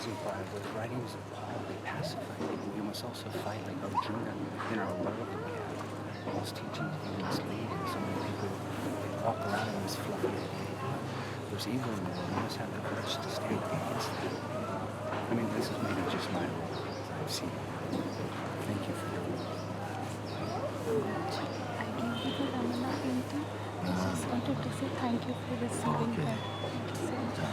implied, but writings they pacify people. We must also fight like Arjuna in our world that we have. Those teachings can mislead, and so many people they walk around in this fluffy idea. There's evil in the world. We must have the courage to stand against that. I mean, this is maybe just my role as I've seen it. Thank you for your work. I came to the Ramana painting. I just wanted to say thank you for receiving that. Thank you so much.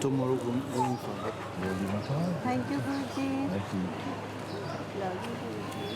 Tomorrow going forward. Thank you, Guruji. Thank you. Love you, Guruji.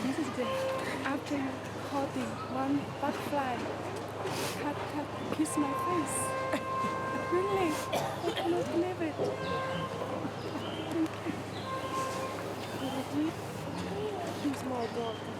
This is great. After holding one butterfly, cut, kiss my face. Really? I cannot believe it. Thank you. He's my daughter.